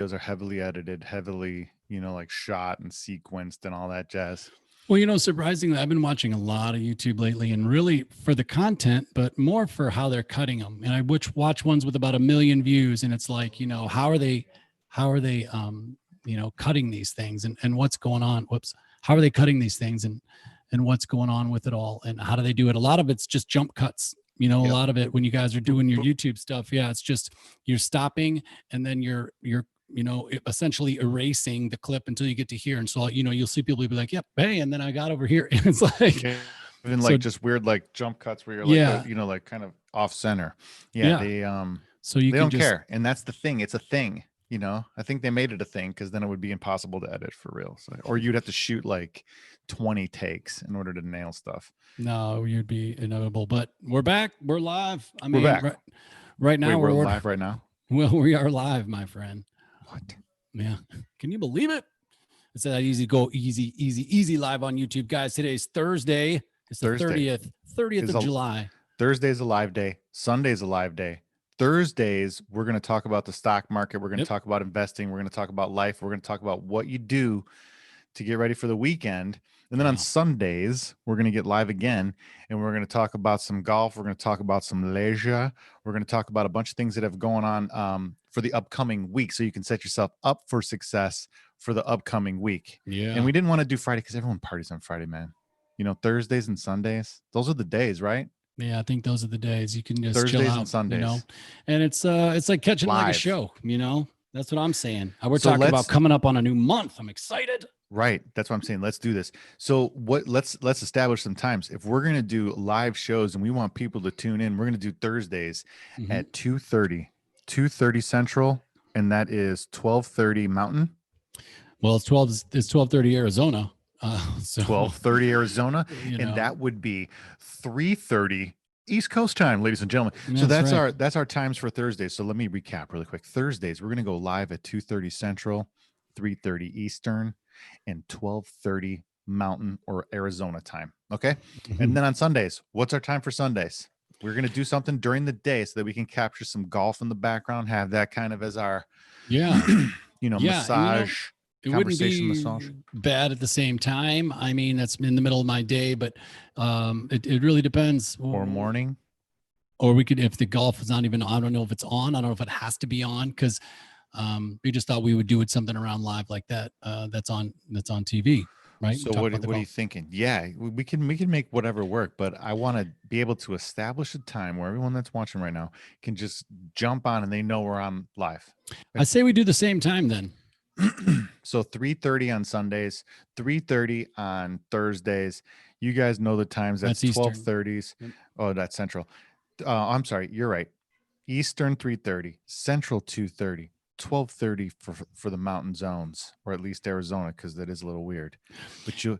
are heavily edited, heavily, like shot and sequenced and all that jazz. Well, surprisingly, I've been watching a lot of YouTube lately, and really for the content, but more for how they're cutting them. And I watch ones with about 1 million views, and it's like, how are they, cutting these things, and what's going on? Whoops, how are they cutting these things, and what's going on with it all, and how do they do it? A lot of it's just jump cuts. A lot of it when you guys are doing your YouTube stuff, it's just you're stopping, and then you're essentially erasing the clip until you get to here. And so, you'll see people be like, yep, hey, and then I got over here. And it's like, even like just weird, like jump cuts where you're like, like kind of off center. Yeah. They, so you they don't care. And that's the thing. It's a thing, I think they made it a thing because then it would be impossible to edit for real. So, or you'd have to shoot like 20 takes in order to nail stuff. No, you'd be inevitable, but we're back. We're live. We're back. Right now. Wait, we're live right now. Well, we are live, my friend. What? Yeah. Can you believe it? It's that easy to go easy live on YouTube. Guys, today's Thursday. It's the 30th of July. Thursday's a live day. Sunday's a live day. Thursdays, we're going to talk about the stock market. We're going to talk about investing. We're going to talk about life. We're going to talk about what you do to get ready for the weekend. And then on Sundays, we're going to get live again, and we're going to talk about some golf. We're going to talk about some leisure. We're going to talk about a bunch of things that have going on for the upcoming week, so you can set yourself up for success for the upcoming week. Yeah. And we didn't want to do Friday because everyone parties on Friday, man. Thursdays and Sundays, those are the days, right? Yeah, I think those are the days you can just Thursdays chill out, and Sundays. And it's like catching live. Like a show, That's what I'm saying. We're talking about coming up on a new month. I'm excited. Right. That's what I'm saying. Let's do this. So let's establish some times. If we're going to do live shows and we want people to tune in, we're going to do Thursdays at 2:30 Central, and that is 12:30 Mountain. Well, it's 12:30 Arizona. So 12:30 Arizona, and that would be 3:30 East Coast time, ladies and gentlemen. So that's our times for Thursdays. So let me recap really quick. Thursdays, we're going to go live at 2:30 Central, 3:30 Eastern, and 12:30 Mountain or Arizona time. Okay. And then on Sundays, what's our time for Sundays? We're going to do something during the day so that we can capture some golf in the background, have that kind of as our, massage. It wouldn't be bad at the same time. I mean, that's in the middle of my day, but it really depends. Or morning. Or we could, if the golf is not even, I don't know if it's on. I don't know if it has to be on, because we just thought we would do it something around live like that. That's on TV, right? So what are you thinking? Yeah, we can make whatever work, but I want to be able to establish a time where everyone that's watching right now can just jump on and they know we're on live. I say we do the same time then. So 3:30 on Sundays, 3:30 on Thursdays. You guys know the times. That's 12:30s. Oh, that's Central. I'm sorry. You're right. Eastern 3:30, Central 2:30, 12:30 for the mountain zones, or at least Arizona, because that is a little weird. But you'll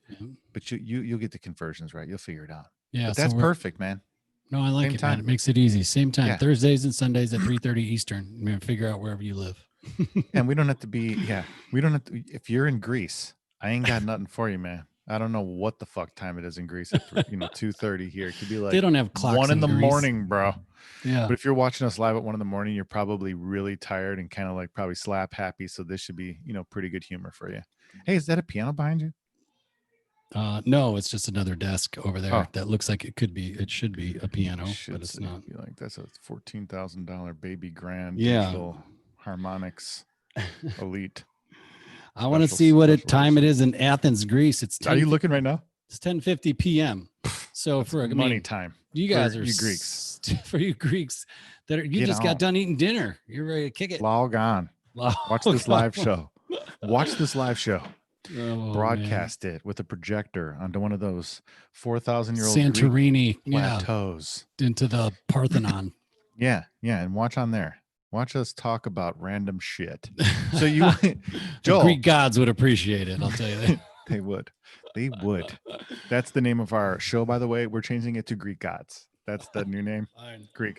get the conversions right. You'll figure it out. Yeah, but that's perfect, man. No, I like it, man. It makes it easy. Same time. Thursdays and Sundays at 3:30 Eastern. I'm gonna figure out wherever you live. And we don't have to be, we don't have to, if you're in Greece, I ain't got nothing for you, man. I don't know what the fuck time it is in Greece at 2:30 here. It could be like they don't have clocks 1 in the morning, bro. Yeah. But if you're watching us live at 1 in the morning, you're probably really tired and kind of like probably slap happy. So this should be, pretty good humor for you. Hey, is that a piano behind you? No, it's just another desk over there that looks like it should be a piano, but it's not. Like that's a $14,000 baby grand. Yeah. Harmonics Elite. I want to see what time it is in Athens, Greece. Are you looking right now? It's 10:50 p.m. So for money time, you guys are you Greeks. For you Greeks you just got done eating dinner. You're ready to kick it. Log on. Watch this live show. Watch this live show. Broadcast it with a projector onto one of those 4,000-year-old Santorini Greek plateaus into the Parthenon. Yeah, and watch on there. Watch us talk about random shit. So you, Joel, the Greek gods would appreciate it. I'll tell you that. They would. That's the name of our show, by the way. We're changing it to Greek Gods. That's the new name. Fine. Greek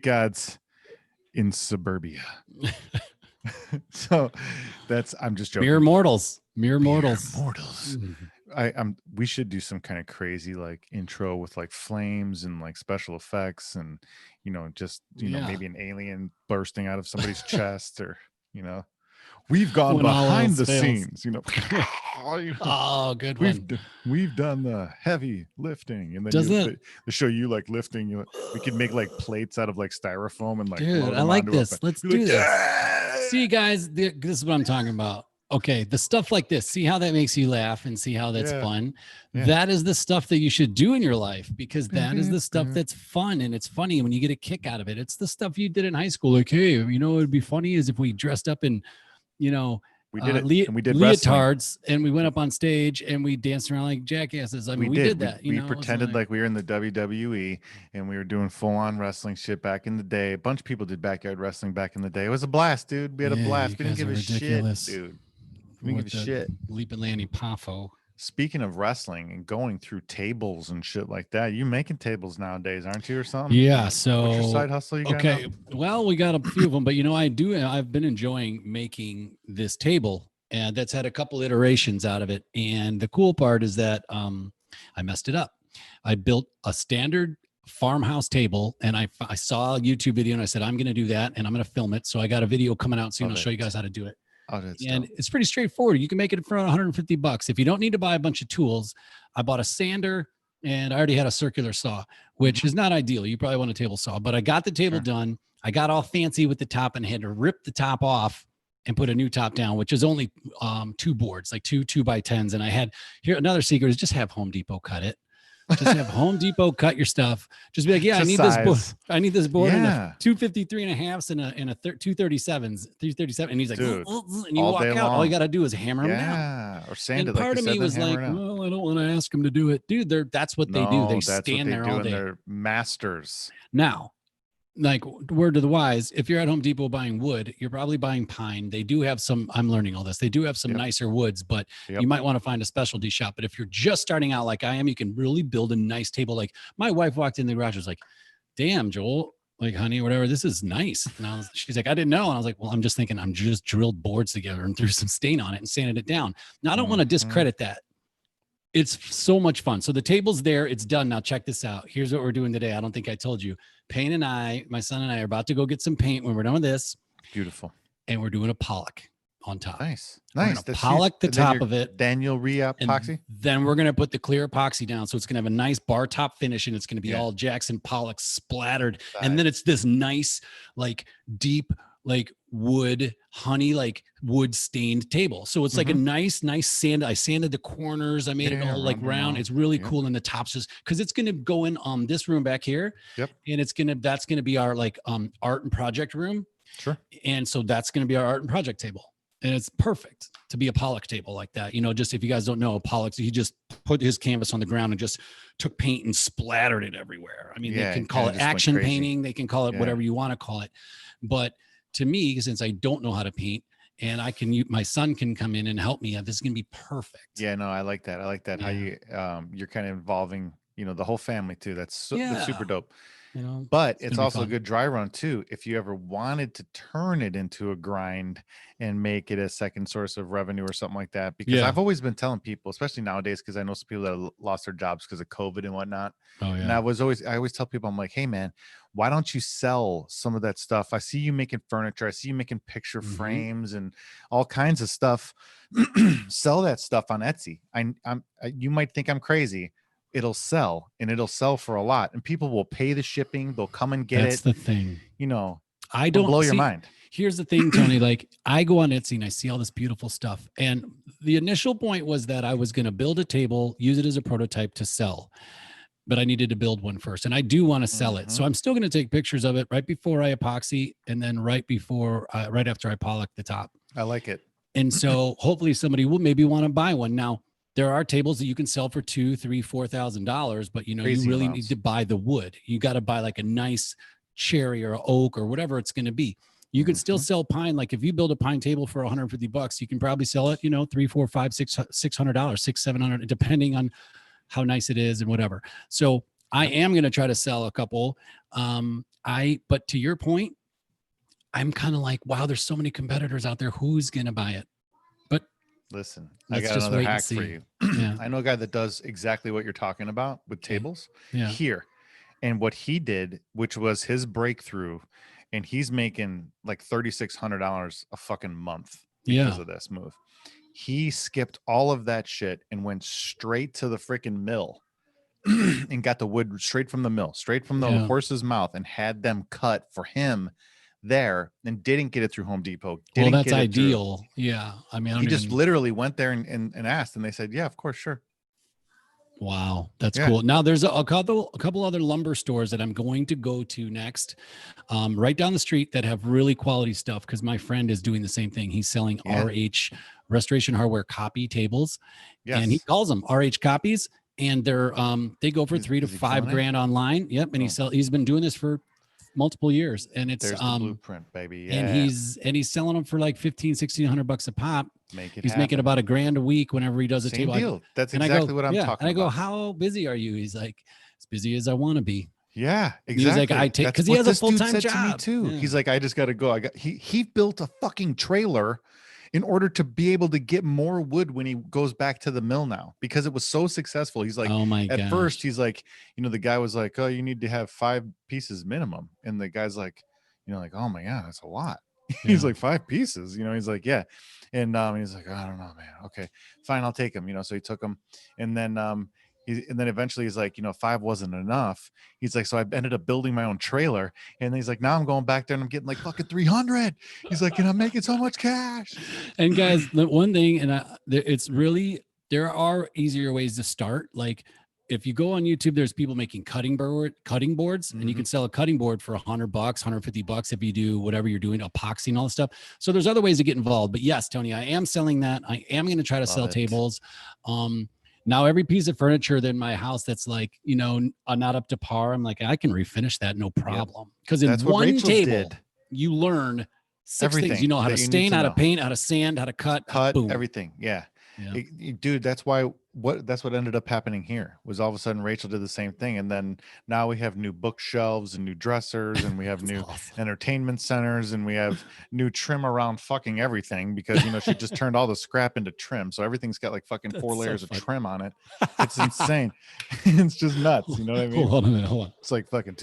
Gods in suburbia. So I'm just joking. Mere mortals. We should do some kind of crazy like intro with like flames and like special effects and maybe an alien bursting out of somebody's chest or you know. We've gone When all behind else the fails. scenes, you know. Oh, good one. We've done the heavy lifting, and then Doesn't it? they show you like lifting. We could make like plates out of like styrofoam and like Dude, load I them like onto this. a. Let's Be do like, this. "Yeah!" See, guys, this is what I'm talking about. Okay, the stuff like this, see how that makes you laugh and see how that's Yeah. fun. Yeah. That is the stuff that you should do in your life, because that is the stuff that's fun and it's funny when you get a kick out of it. It's the stuff you did in high school. Like, hey, you know, it'd be funny is if we dressed up in, you know, we did it, and we did wrestling. leotards, and we went up on stage and we danced around like jackasses. I mean, we did that. We pretended like we were in the WWE and we were doing full on wrestling shit back in the day. A bunch of people did backyard wrestling back in the day. It was a blast, dude. We had a blast. We didn't give a ridiculous. shit, dude. We didn't give a shit. Leaping Lanny Poffo. Speaking of wrestling and going through tables and shit like that, you making tables nowadays, aren't you, or something? Yeah. So what's your side hustle you got? Okay. Now? Well, we got a few of them, but you know, I've been enjoying making this table, and that's had a couple iterations out of it. And the cool part is that I messed it up. I built a standard farmhouse table, and I saw a YouTube video and I said, I'm going to do that and I'm going to film it. So I got a video coming out soon. I'll show you guys how to do it. Oh, that's and dope. It's pretty straightforward. You can make it for $150. If you don't need to buy a bunch of tools, I bought a sander and I already had a circular saw, which is not ideal. You probably want a table saw, but I got the table done. I got all fancy with the top and had to rip the top off and put a new top down, which is only 2 boards, like two 2x10s. And I had here another secret is just have Home Depot cut it. Just have Home Depot cut your stuff. Just be like, yeah, I need this board. I need this board in a 253.5s and a 237s, 337. And he's like, dude, and you walk out. All you got to do is hammer them down. Or sand it. And part of me was like, well, I don't want to ask them to do it, dude. That's what they do. They stand there all day. They're masters. Now, like, word to the wise, if you're at Home Depot buying wood, you're probably buying pine. They do have some, I'm learning all this. They do have some nicer woods, but you might want to find a specialty shop. But if you're just starting out like I am, you can really build a nice table. Like my wife walked in the garage, was like, damn, Joel, like, honey, or whatever, this is nice. And she's like, I didn't know. And I was like, well, I'm just thinking, I'm just drilled boards together and threw some stain on it and sanded it down. Now, I don't want to discredit that. It's so much fun. So the table's there. It's done. Now check this out. Here's what we're doing today. I don't think I told you. Payne and I, my son and I, are about to go get some paint when we're done with this. Beautiful. And we're doing a Pollock on top. Nice. Pollock the top of it. Then you'll re-epoxy. Then we're going to put the clear epoxy down. So it's going to have a nice bar top finish, and it's going to be all Jackson Pollock splattered. And then it's this nice, like deep, like wood, honey, like wood stained table. So it's like a nice sand. I sanded the corners. I made it all like round. It's really cool. And the tops just, cause it's going to go in this room back here. Yep. And that's going to be our like art and project room. Sure. And so that's going to be our art and project table. And it's perfect to be a Pollock table like that. You know, just if you guys don't know, Pollock, he just put his canvas on the ground and just took paint and splattered it everywhere. I mean, they can call it action painting. They can call it whatever you want to call it. But to me, since I don't know how to paint, and my son can come in and help me, this is going to be perfect. Yeah, no, I like that. I like that. How you're kind of involving, the whole family too. That's super dope. But it's also a good dry run too. If you ever wanted to turn it into a grind and make it a second source of revenue or something like that, because I've always been telling people, especially nowadays, because I know some people that have lost their jobs because of COVID and whatnot. Oh, yeah. And I always tell people, I'm like, hey man, why don't you sell some of that stuff? I see you making furniture. I see you making picture frames and all kinds of stuff. Sell that stuff on Etsy. You might think I'm crazy. It'll sell, and it'll sell for a lot, and people will pay the shipping. They'll come and get it. That's the thing. I don't blow your mind. Here's the thing, Tony, like I go on Etsy and I see all this beautiful stuff. And the initial point was that I was going to build a table, use it as a prototype to sell, but I needed to build one first. And I do want to sell it. So I'm still going to take pictures of it right before I epoxy, and then right after I Pollock the top. I like it. And so hopefully somebody will maybe want to buy one. Now, there are tables that you can sell for $2,000, $3,000, $4,000, but you really need to buy the wood. You got to buy like a nice cherry or oak or whatever it's going to be. You can still sell pine. Like if you build a pine table for $150, you can probably sell it, $300, $400, $500, $600, $700, depending on how nice it is and whatever. So I am going to try to sell a couple. But to your point, I'm kind of like, wow, there's so many competitors out there. Who's going to buy it? Listen, I got another hack for you. Yeah. I know a guy that does exactly what you're talking about with tables here. And what he did, which was his breakthrough, and he's making like $3,600 a fucking month because of this move. He skipped all of that shit and went straight to the freaking mill and got the wood straight from the mill, straight from the horse's mouth, and had them cut for him there, and didn't get it through Home Depot. Well, that's ideal. Yeah. I mean, he just literally went there and asked, and they said, yeah, of course, sure. Wow, that's cool. Now there's a couple other lumber stores that I'm going to go to next, right down the street, that have really quality stuff, because my friend is doing the same thing. He's selling RH Restoration Hardware copy tables, and he calls them RH copies, and they're they go for $3,000 to $5,000 online. Yep, and he's been doing this for multiple years, and it's there's the blueprint, baby. And he's selling them for like $1,500-$1,600 a pop. He's making about $1,000 a week whenever he does a table. Deal. That's exactly what I'm talking about. And I go, how busy are you? He's like, as busy as I want to be. Yeah, exactly. He's like, I take, because he has a full-time job to me too. Yeah. He's like, I just got to go. He built a fucking trailer in order to be able to get more wood when he goes back to the mill now, because it was so successful. He's like, oh my at first he's like, the guy was like, oh, you need to have 5 pieces minimum. And the guy's like, like, oh my God, that's a lot. He's like, 5 pieces, he's like, yeah. And he's like, I don't know, man. Okay, fine. I'll take him, so he took him. And then, and then eventually he's like, 5 wasn't enough. He's like, so I ended up building my own trailer. And he's like, now I'm going back there and I'm getting like fucking 300. He's like, and I'm making so much cash. And guys, the one thing, and it's really, there are easier ways to start. Like, if you go on YouTube, there's people making cutting boards, and you can sell a cutting board for $100, $150 if you do whatever you're doing, epoxy and all this stuff. So there's other ways to get involved. But yes, Tony, I am selling that. I am going to try to sell tables. Now every piece of furniture in my house that's like, not up to par, I'm like, I can refinish that, no problem. Because in one table, you learn 6 things. You know how to stain, how to paint, how to sand, how to cut, boom. Everything. Yeah. Dude, that's what ended up happening here was all of a sudden Rachel did the same thing. And then now we have new bookshelves and new dressers, and we have new entertainment centers, and we have new trim around fucking everything, because she just turned all the scrap into trim. So everything's got like fucking 4 layers of trim on it. It's insane. It's just nuts. You know what I mean? Hold on a minute. Hold on. It's like fucking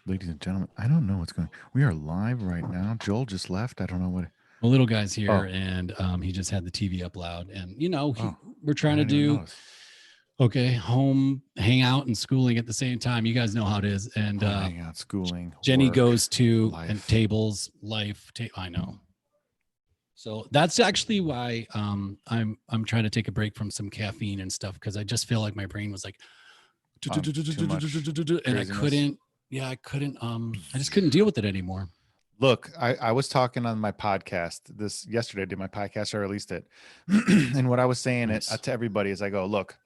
ladies and gentlemen, I don't know what's going on. We are live right now. Joel just left. I don't know what. A little guy's here, and he just had the TV up loud. And, we're trying to do, home, hang out, and schooling at the same time. You guys know how it is. And hang out, schooling. Jenny work, goes to life. And tables, life. I know. So that's actually why I'm trying to take a break from some caffeine and stuff, because I just feel like my brain was like, and I couldn't. Yeah, I couldn't. I just couldn't deal with it anymore. Look, I was talking on my podcast yesterday. I did my podcast. I released it, and what I was saying to everybody is, I go, look,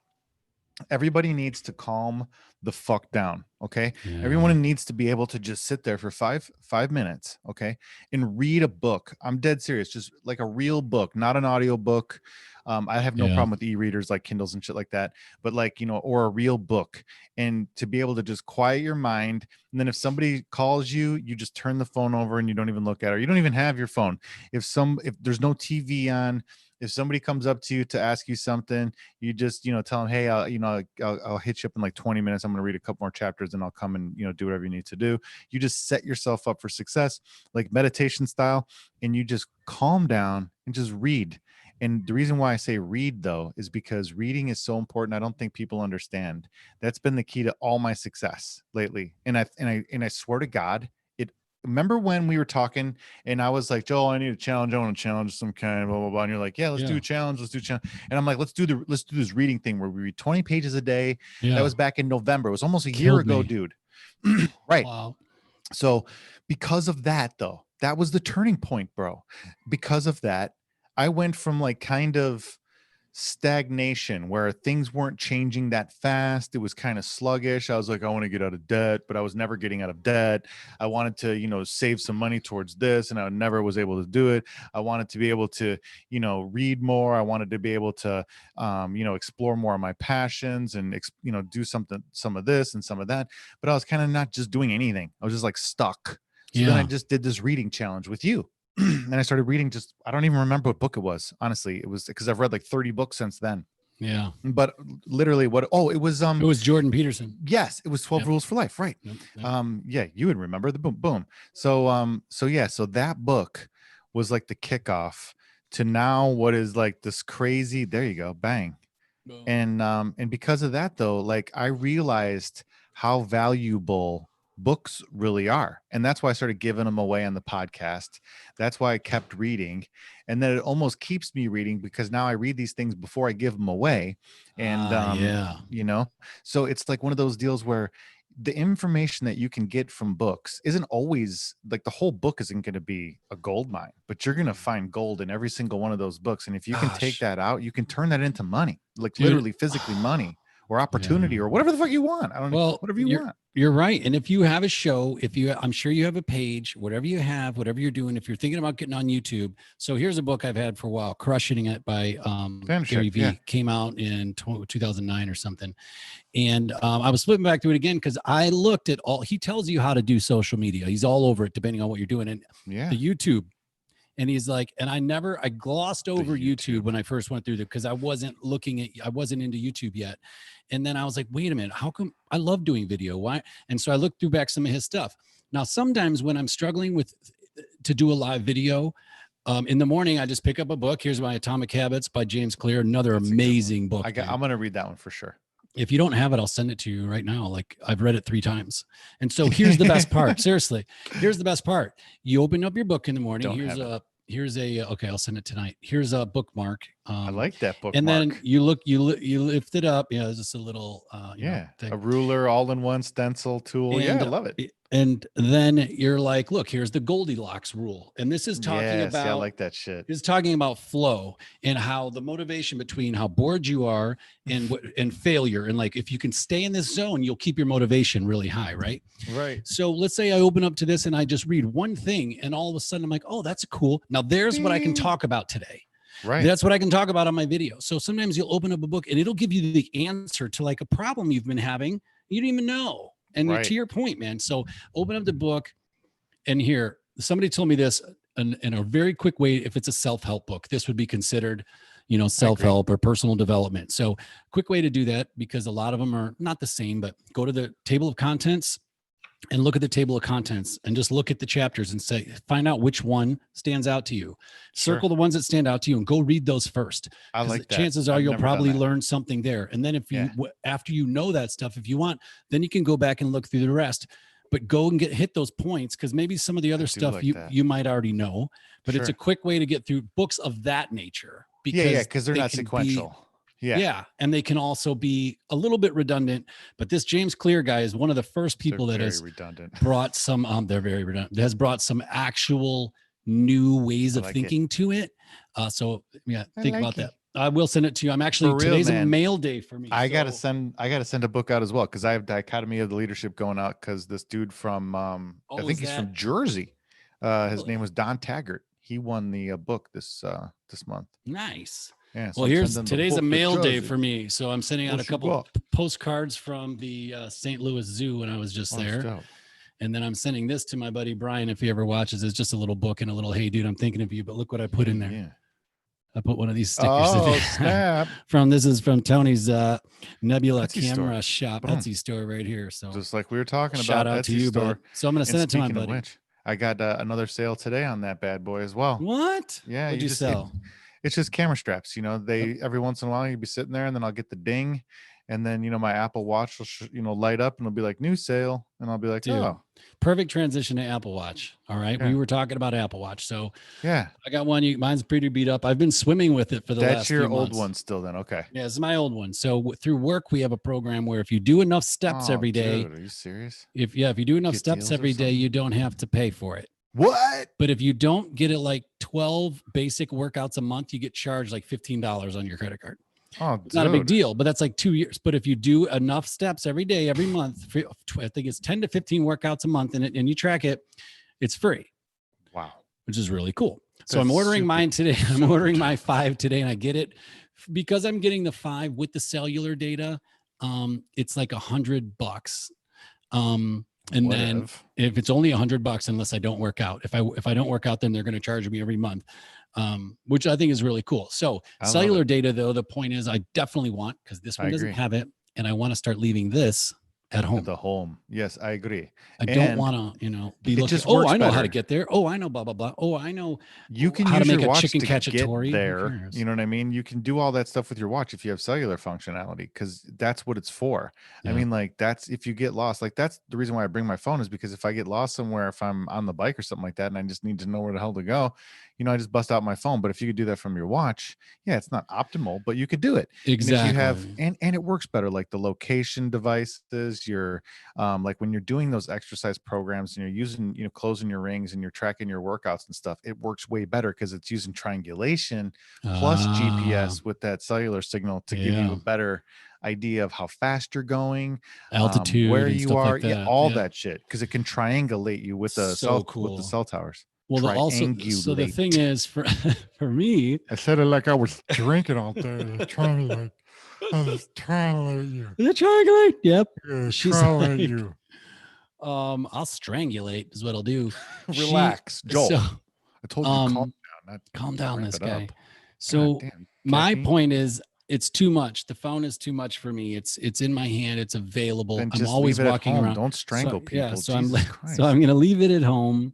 everybody needs to calm the fuck down. Okay, everyone needs to be able to just sit there for five minutes. Okay, and read a book. I'm dead serious, just like a real book, not an audio book. I have no problem with e-readers like Kindles and shit like that, but like, or a real book, and to be able to just quiet your mind. And then if somebody calls you, you just turn the phone over and you don't even look at it. You don't even have your phone. If there's no TV on, if somebody comes up to you to ask you something, you just, tell them, hey, I'll hit you up in like 20 minutes. I'm going to read a couple more chapters and I'll come and, do whatever you need to do. You just set yourself up for success, like meditation style, and you just calm down and just read. And the reason why I say read, though, is because reading is so important. I don't think people understand. That's been the key to all my success lately. And I swear to God, remember when we were talking and I was like, Joel, I need a challenge. I want to challenge some kind of blah, blah, blah. And you're like, yeah, let's do a challenge. Let's do a challenge. And I'm like, let's do this reading thing where we read 20 pages a day. Yeah. That was back in November. It was almost a year ago, dude. Right. Wow. So because of that, though, that was the turning point, bro. Because of that, I went from like kind of stagnation where things weren't changing that fast. It was kind of sluggish. I was like, I want to get out of debt, but I was never getting out of debt. I wanted to, save some money towards this, and I never was able to do it. I wanted to be able to, read more. I wanted to be able to, explore more of my passions and, do some of this and some of that. But I was kind of not just doing anything. I was just like stuck. So then I just did this reading challenge with you. And I started reading I don't even remember what book it was. Honestly, it was because I've read like 30 books since then. Yeah. But literally it was Jordan Peterson. Yes, it was 12 Rules for Life, right? Yep. Yeah, you would remember the boom. So so that book was like the kickoff to now what is like this crazy, there you go, bang. Boom. And because of that though, like I realized how valuable books really are. And that's why I started giving them away on the podcast. That's why I kept reading. And then it almost keeps me reading because now I read these things before I give them away. And yeah. you know, so it's like one of those deals where the information that you can get from books isn't always like the whole book isn't going to be a gold mine, but you're going to find gold in every single one of those books. And if you can take that out, you can turn that into money, like literally physically money or opportunity or whatever the fuck you want. I don't know, whatever you want. You're right. And if you have a show, I'm sure you have a page, whatever you have, whatever you're doing, if you're thinking about getting on YouTube. So here's a book I've had for a while, Crushing It by Gary V. Came out in 2009 or something. And I was flipping back to it again because I looked at he tells you how to do social media. He's all over it depending on what you're doing. And the YouTube. And he's like, and I glossed over YouTube when I first went through it because I wasn't into YouTube yet. And then I was like, wait a minute, how come I love doing video? Why? And so I looked through back some of his stuff. Now, sometimes when I'm struggling to do a live video, in the morning, I just pick up a book. Here's my Atomic Habits by James Clear, another amazing book. I'm going to read that one for sure. If you don't have it, I'll send it to you right now. Like I've read it 3 times. And so here's the best part. Seriously, here's the best part. You open up your book in the morning. Okay, I'll send it tonight. Here's a bookmark. I like that bookmark. And then you lift it up. Yeah, it's just a little, a ruler, all-in-one stencil tool. I love it. And then you're like, look, here's the Goldilocks rule. And this is talking about, I like that shit. It's talking about flow and how the motivation between how bored you are and failure. And like, if you can stay in this zone, you'll keep your motivation really high. Right. Right. So let's say I open up to this and I just read one thing and all of a sudden I'm like, oh, that's cool. Now there's what I can talk about today. Right. That's what I can talk about on my video. So sometimes you'll open up a book and it'll give you the answer to like a problem you've been having. You didn't even know. And to your point, man. So open up the book and here, somebody told me this in a very quick way. If it's a self-help book, this would be considered, self-help or personal development. So quick way to do that, because a lot of them are not the same, but go to the table of contents and look at the table of contents and just look at the chapters and find out which one stands out to you. Circle the ones that stand out to you and go read those first. I like that. Chances are you'll probably learn something there. And then after you know that stuff, if you want, then you can go back and look through the rest, but go and hit those points. Cause maybe some of the other stuff you might already know, but it's a quick way to get through books of that nature. Because they're not sequential. Yeah. And they can also be a little bit redundant, but this James Clear guy is one of the first people that has brought some, they're very redundant, has brought some actual new ways of thinking to it. Think about that. I will send it to you. I'm actually, today's a mail day for me. I got to send a book out as well. Cause I have Dichotomy of the Leadership going out. Cause this dude from, I think he's from Jersey. His name was Don Taggart. He won the book this month. Nice. Yeah, so today's a mail day for me. So I'm sending out a couple postcards from the St. Louis Zoo when I was just there. And then I'm sending this to my buddy Brian, if he ever watches. It's just a little book and a little, hey dude, I'm thinking of you, but look what I put in there. Yeah. I put one of these stickers in there. Snap. This is from Tony's Nebula Camera Shop Etsy store right here. So just like we were talking about, shout out to you, bud. So I'm gonna send it to my buddy. I got another sale today on that bad boy as well. What? Yeah, What'd you sell? It's just camera straps. Every once in a while you'd be sitting there and then I'll get the ding. And then, my Apple Watch will, light up and it'll be like new sale. And I'll be like, dude, perfect transition to Apple Watch. All right. Yeah. We were talking about Apple Watch. So I got one. Mine's pretty beat up. I've been swimming with it for the last few months. That's your old one still then. Okay. Yeah, it's my old one. So through work, we have a program where if you do enough steps every day. Dude, are you serious? If you do enough steps every day, you don't have to pay for it. What? But if you don't get it like 12 basic workouts a month, you get charged like $15 on your credit card. Oh, it's not a big deal, but that's like 2 years. But if you do enough steps every day, every month, I think it's 10 to 15 workouts a month and you track it, it's free. Wow. Which is really cool. So I'm ordering mine today. I'm ordering my 5 today and I get it because I'm getting the 5 with the cellular data. It's like $100. And then if it's only $100, unless I don't work out, if I don't work out, then they're going to charge me every month, which I think is really cool. So cellular data, though, the point is I definitely want, because this one doesn't have it, and I want to start leaving this at home. At the home. Yes, I agree. I don't want to, be looking, I know how to get there. Oh, I know blah, blah, blah. Oh, I know you can how use to make your a watch chicken to cacciatore get there. You know what I mean? You can do all that stuff with your watch if you have cellular functionality, because that's what it's for. I mean, like, that's if you get lost, like, that's the reason why I bring my phone, is because if I get lost somewhere, if I'm on the bike or something like that, and I just need to know where the hell to go, I just bust out my phone. But if you could do that from your watch, yeah, it's not optimal, but you could do it. Exactly. And if you have, and it works better, like the location devices, your like when you're doing those exercise programs and you're using, closing your rings and you're tracking your workouts and stuff, it works way better because it's using triangulation plus GPS with that cellular signal to give you a better idea of how fast you're going, altitude, where you are, like that. all that shit, because it can triangulate you with the with the cell towers. Well, so the thing is, for me, I said it like I was drinking all day. Triangulate. I was triangulate you. The triangulate. Yep. Yeah, triangulate you. I'll strangulate is what I'll do. Relax, Joel. So, I told you calm down. Calm down, this guy. So my point is, it's too much. The phone is too much for me. It's in my hand. It's available. Then I'm always walking around. Don't strangle people. Yeah. So I'm going to leave it at home.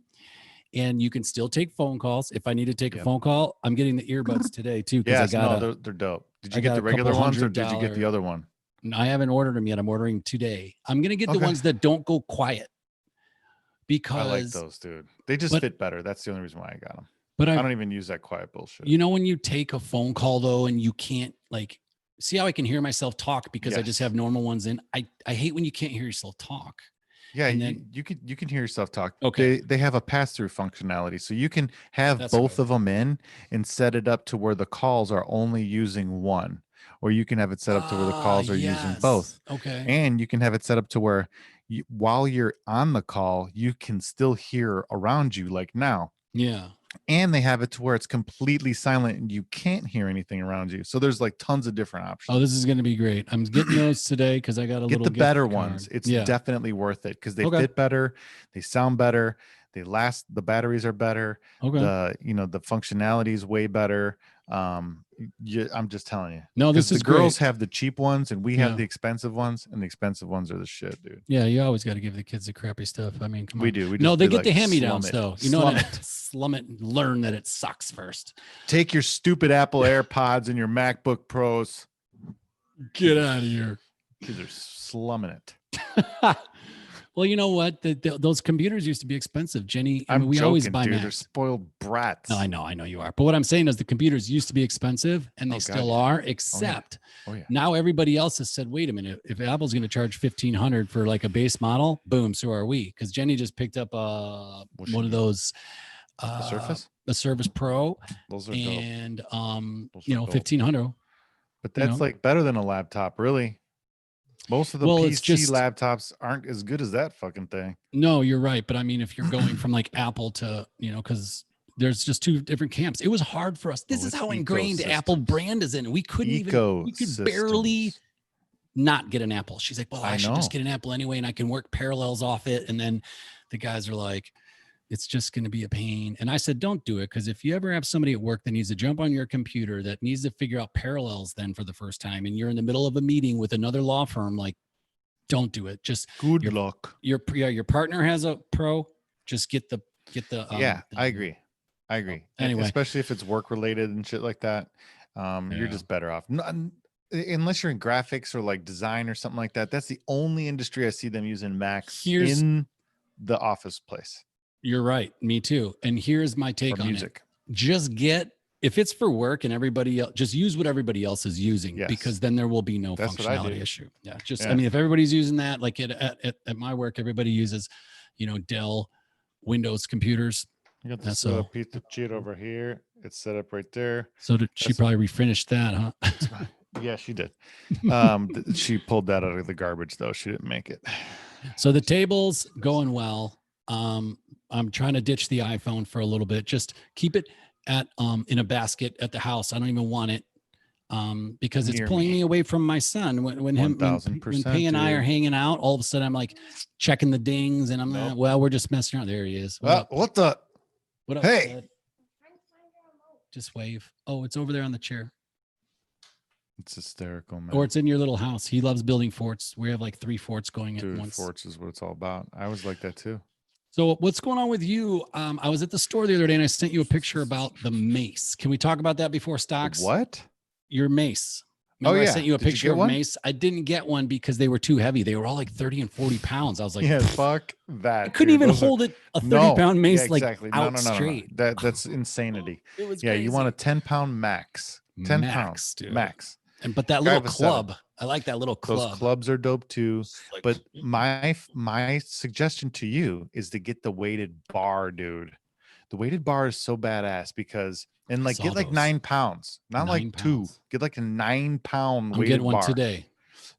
And you can still take phone calls. If I need to take a phone call, I'm getting the earbuds today too. Yes, they're dope. Did you get the regular ones or did you get the other one? I haven't ordered them yet. I'm ordering today. I'm going to get the ones that don't go quiet, because I like those, dude. They just fit better. That's the only reason why I got them. But I don't even use that quiet bullshit. When you take a phone call though, and you can't see how I can hear myself talk because I just have normal ones in. I hate when you can't hear yourself talk. Yeah, you can hear yourself talk. Okay. They have a pass-through functionality, so you can have both of them in and set it up to where the calls are only using one, or you can have it set up to where the calls are using both. Okay. And you can have it set up to where while you're on the call, you can still hear around you, like now. Yeah. And they have it to where it's completely silent and you can't hear anything around you. So there's like tons of different options. Oh, this is going to be great. I'm getting those today because I got get the better ones. It's definitely worth it because they fit better, they sound better, they last. The batteries are better. Okay. The functionality is way better. I'm just telling you. No, this is the girls have the cheap ones and we have the expensive ones, and the expensive ones are the shit, dude. Yeah, you always got to give the kids the crappy stuff. I mean, come on. We do. No, they get the hand-me-downs though. Slum it and learn that it sucks first. Take your stupid Apple AirPods and your MacBook Pros. Get out of here. Kids are slumming it. Well, you know what? Those computers used to be expensive, Jenny. We joking, always buy Macs. They're spoiled brats. No, I know you are. But what I'm saying is the computers used to be expensive, and they still are, except now everybody else has said, wait a minute, if Apple's going to charge $1,500 for like a base model, boom, so are we. Because Jenny just picked up one of those Surface? The Surface Pro. Those are and dope. $1,500. But that's like better than a laptop, really. Most of the PC laptops aren't as good as that fucking thing. No, you're right. But I mean, if you're going from like Apple to, because there's just two different camps. It was hard for us. This is how ingrained Apple brand is in. We couldn't we could barely not get an Apple. She's like, well, I should just get an Apple anyway, and I can work parallels off it. And then the guys are like, it's just going to be a pain. And I said, don't do it. Because if you ever have somebody at work that needs to jump on your computer, that needs to figure out parallels then for the first time, and you're in the middle of a meeting with another law firm, like, don't do it. Just good luck. Your partner has a Pro. Just get the. I agree. Anyway, especially if it's work related and shit like that, you're just better off. Unless you're in graphics or like design or something like that. That's the only industry I see them using Macs in the office place. You're right. Me too. And here's my take on music. Just if it's for work and everybody else, just use what everybody else is using, because then there will be no functionality issue. Yeah. I mean, if everybody's using that, like at my work, everybody uses, Dell Windows computers. I got this piece of shit over here. It's set up right there. So she probably refinished that, huh? Yeah, she did. She pulled that out of the garbage though. She didn't make it. So the table's going well. I'm trying to ditch the iPhone for a little bit. Just keep it at in a basket at the house. I don't even want it. because it's Near pulling me. me away from my son. When Pay and I are dude. hanging out, all of a sudden I'm like checking the dings, and I'm Nope. well, we're just messing around. There he is. What up? What the? What up? Hey. Bud? Just wave. Oh, it's over there on the chair. It's hysterical, man. Or it's in your little house. He loves building forts. We have like 3 forts going Dude, at once. forts is what it's all about. I was like that too. So what's going on with you? I was at the store the other day and I sent you a picture about the mace. Can we talk about that before stocks? What? Your mace. Remember, I sent you a picture of one? mace. I didn't get one because they were too heavy. They were all like 30 and 40 pounds. I was like, yeah, fuck that. I couldn't even hold it a 30-pound mace exactly. like out straight. That's insanity. It was yeah, crazy. you want a 10-pound max. 10 pounds, dude. max. But that little club, I like that little club. Those clubs are dope too. Like, but my suggestion to you is to get the weighted bar, dude. The weighted bar is so badass because get like 9 pounds, not 9 like pounds. 2. Get like a 9-pound weighted getting one bar today.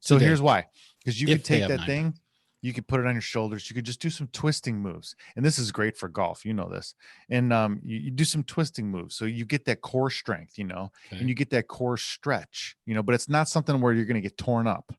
So here's why. Because you could take that 9 thing. pounds. You could put it on your shoulders. You could just do some twisting moves. And this is great for golf. You know this. And you do some twisting moves. So you get that core strength, and you get that core stretch, but it's not something where you're going to get torn up.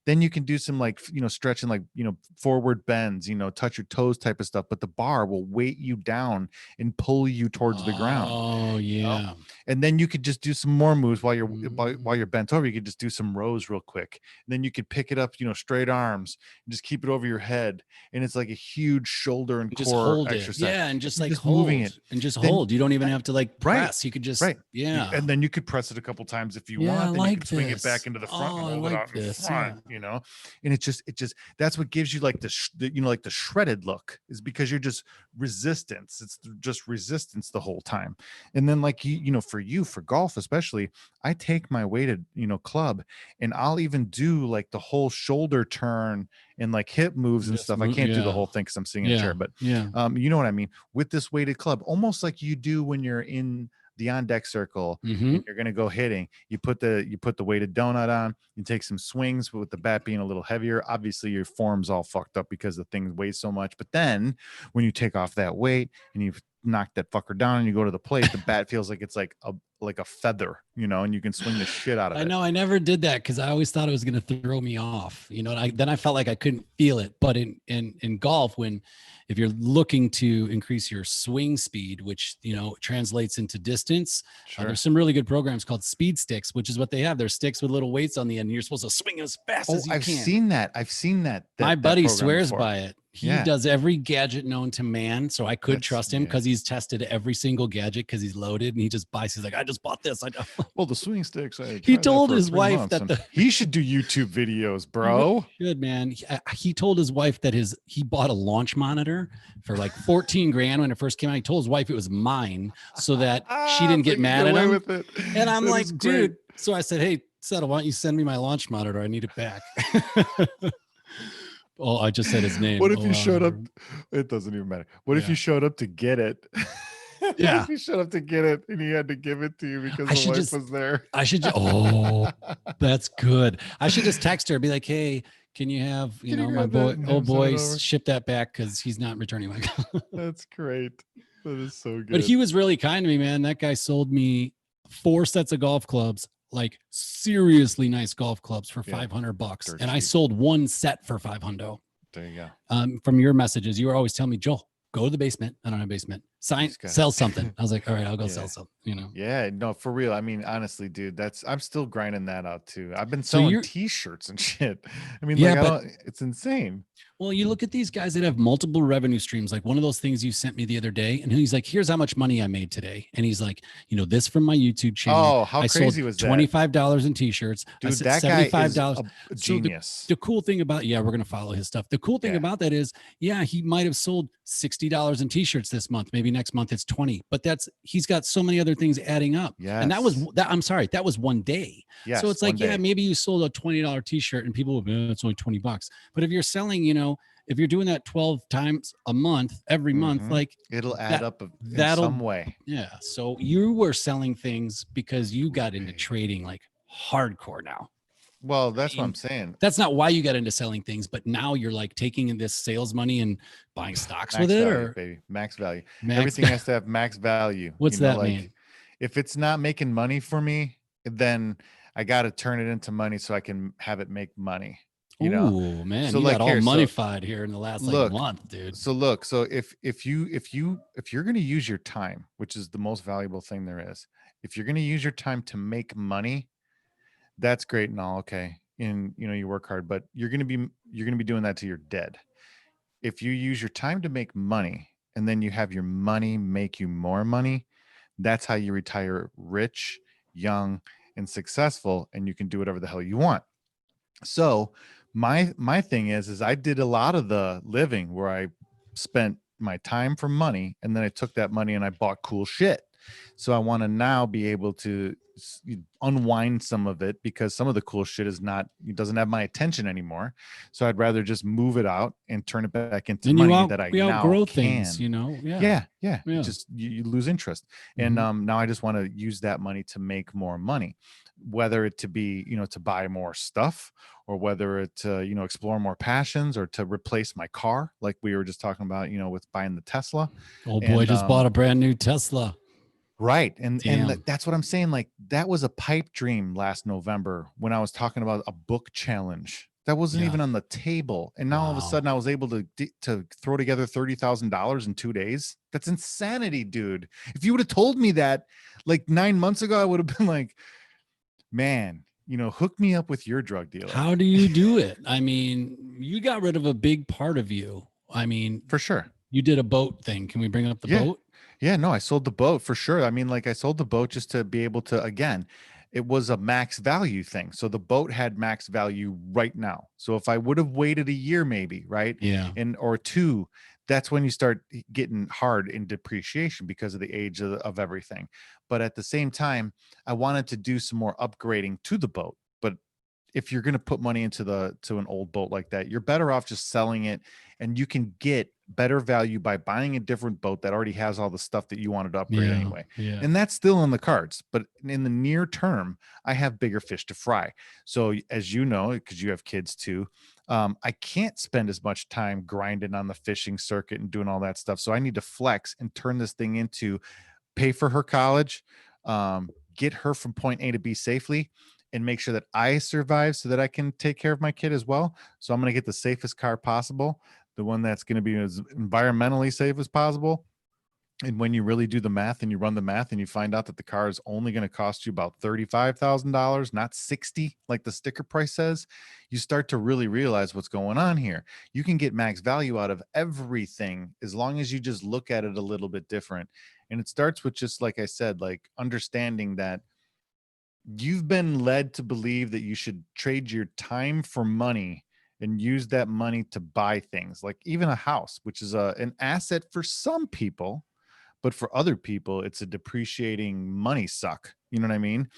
Then you can do some stretching, forward bends, touch your toes type of stuff. But the bar will weight you down and pull you towards the ground. Oh, yeah. And then you could just do some more moves while you're bent over. You could just do some rows real quick. And then you could pick it up, straight arms and just keep it over your head. And it's like a huge shoulder and just core hold exercise. It. Yeah, and just moving it and just hold. You don't even have to press. Right. You could just Yeah. And then you could press it a couple times if you want. Then you could swing it back into the front and hold it out in front, And it just that's what gives you like the shredded look, is because you're just resistance. It's just resistance the whole time. And then for golf especially, I take my weighted club and I'll even do like the whole shoulder turn and like hip moves and stuff. I can't do the whole thing because I'm sitting in a chair, but you know what I mean, with this weighted club, almost like you do when you're in the on deck circle and you're going to go hitting. You put the weighted donut on, you take some swings with the bat being a little heavier. Obviously your form's all fucked up because the thing weighs so much, but then when you take off that weight and you knock that fucker down and you go to the plate, the bat feels like it's like a feather, and you can swing the shit out of it. I know I never did that because I always thought it was going to throw me off, and then I felt like I couldn't feel it. But in golf, if you're looking to increase your swing speed, which translates into distance, there's some really good programs called speed sticks, which is what they have. They're sticks with little weights on the end, and you're supposed to swing as fast as you can. I've seen that. My buddy swears by it. He does every gadget known to man, so I could trust him because he's tested every single gadget because he's loaded, and he just buys. He's like, I just bought this. Well, the swing sticks. He told his wife that he should do YouTube videos, bro. Good man. He told his wife that he bought a launch monitor for like 14 grand when it first came out. He told his wife it was mine so that she didn't get mad at him. With it. And I'm like, dude. So I said, hey, Settle, why don't you send me my launch monitor? I need it back. Oh, I just said his name. What if you showed up? It doesn't even matter. What if you showed up to get it? Yeah. If you showed up to get it and he had to give it to you because the wife was there. That's good. I should just text her and be like, hey, can you have, my boy ship that back because he's not returning my call. That's great. That is so good. But he was really kind to me, man. That guy sold me 4 sets of golf clubs, like seriously nice golf clubs for $500. And I sold 1 set for $500. There you go. From your messages, you were always telling me, Joel, go to the basement. I don't have a basement. Sell something. I was like, all right, I'll go sell something, Yeah, no, for real. I mean, honestly, dude, I'm still grinding that out too. I've been selling t-shirts and shit. I mean, it's insane. Well, you look at these guys that have multiple revenue streams. Like one of those things you sent me the other day, and he's like, here's how much money I made today. And he's like, this from my YouTube channel. Oh, how crazy was that? $25 in t-shirts. Dude, that guy is a genius. So the cool thing about, we're going to follow his stuff. The cool thing about that is, he might have sold $60 in t-shirts this month. Maybe next month it's 20, but he's got so many other things adding up. Yeah. And that was one day. Yes, so it's like, maybe you sold a $20 t-shirt and people will be, it's only $20. But if you're selling, if you're doing that 12 times a month, every month, like it'll add up in some way. Yeah. So you were selling things because you got into trading like hardcore now. Well, that's what I'm saying. That's not why you got into selling things, but now you're like taking in this sales money and buying stocks max with it, value, or baby, max value. Everything has to have max value. What's that mean? If it's not making money for me, then I got to turn it into money so I can have it make money, you know? Ooh, man, So you got like all here, so moneyfied here in the last like look, month, dude. so if you're going to use your time, which is the most valuable thing there is, if you're going to use your time to make money, that's great and all, okay. And you work hard, but you're going to be doing that till you're dead. If you use your time to make money and then you have your money make you more money, that's how you retire rich, young, and successful, and you can do whatever the hell you want. So my thing is I did a lot of the living where I spent my time for money, and then I took that money and I bought cool shit. So I want to now be able to unwind some of it, because some of the cool shit is not, it doesn't have my attention anymore. So I'd rather just move it out and turn it back into And money that I we now outgrow things, can. Yeah. Yeah. It Yeah. just, you lose interest. And now I just want to use that money to make more money, whether it to be, to buy more stuff, or whether it to, explore more passions, or to replace my car, like we were just talking about, with buying the Tesla. Old boy And just bought a brand new Tesla. right. And Damn. that's what I'm saying. Like, that was a pipe dream last November when I was talking about a book challenge. That wasn't Yeah. even on the table. And now all of a Wow. sudden I was able to throw together $30,000 in 2 days. That's insanity, dude. If you would have told me that like 9 months ago, I would have been like, man, hook me up with your drug dealer. How do you do it? I mean, you got rid of a big part of you. I mean, For sure. you did a boat thing. Can we bring up the Yeah. boat? Yeah, no, I sold the boat for sure. I mean, like, I sold the boat just to be able to, again, it was a max value thing. So the boat had max value right now. So if I would have waited a year, maybe, right? Yeah. And or two, that's when you start getting hard in depreciation because of the age of everything. But at the same time, I wanted to do some more upgrading to the boat. But if you're going to put money to an old boat like that, you're better off just selling it, and you can get better value by buying a different boat that already has all the stuff that you wanted to upgrade Yeah. anyway. Yeah. And that's still on the cards, but in the near term, I have bigger fish to fry. So as you know, because you have kids too, I can't spend as much time grinding on the fishing circuit and doing all that stuff. So I need to flex and turn this thing into pay for her college, get her from point A to B safely, and make sure that I survive so that I can take care of my kid as well. So I'm going to get the safest car possible, the one that's going to be as environmentally safe as possible. And when you really do the math and you run the math and you find out that the car is only going to cost you about $35,000, not 60, like the sticker price says, you start to really realize what's going on here. You can get max value out of everything as long as you just look at it a little bit different. And it starts with, just like I said, like understanding that you've been led to believe that you should trade your time for money and use that money to buy things, like even a house, which is an asset for some people, but for other people it's a depreciating money suck. You know what I mean?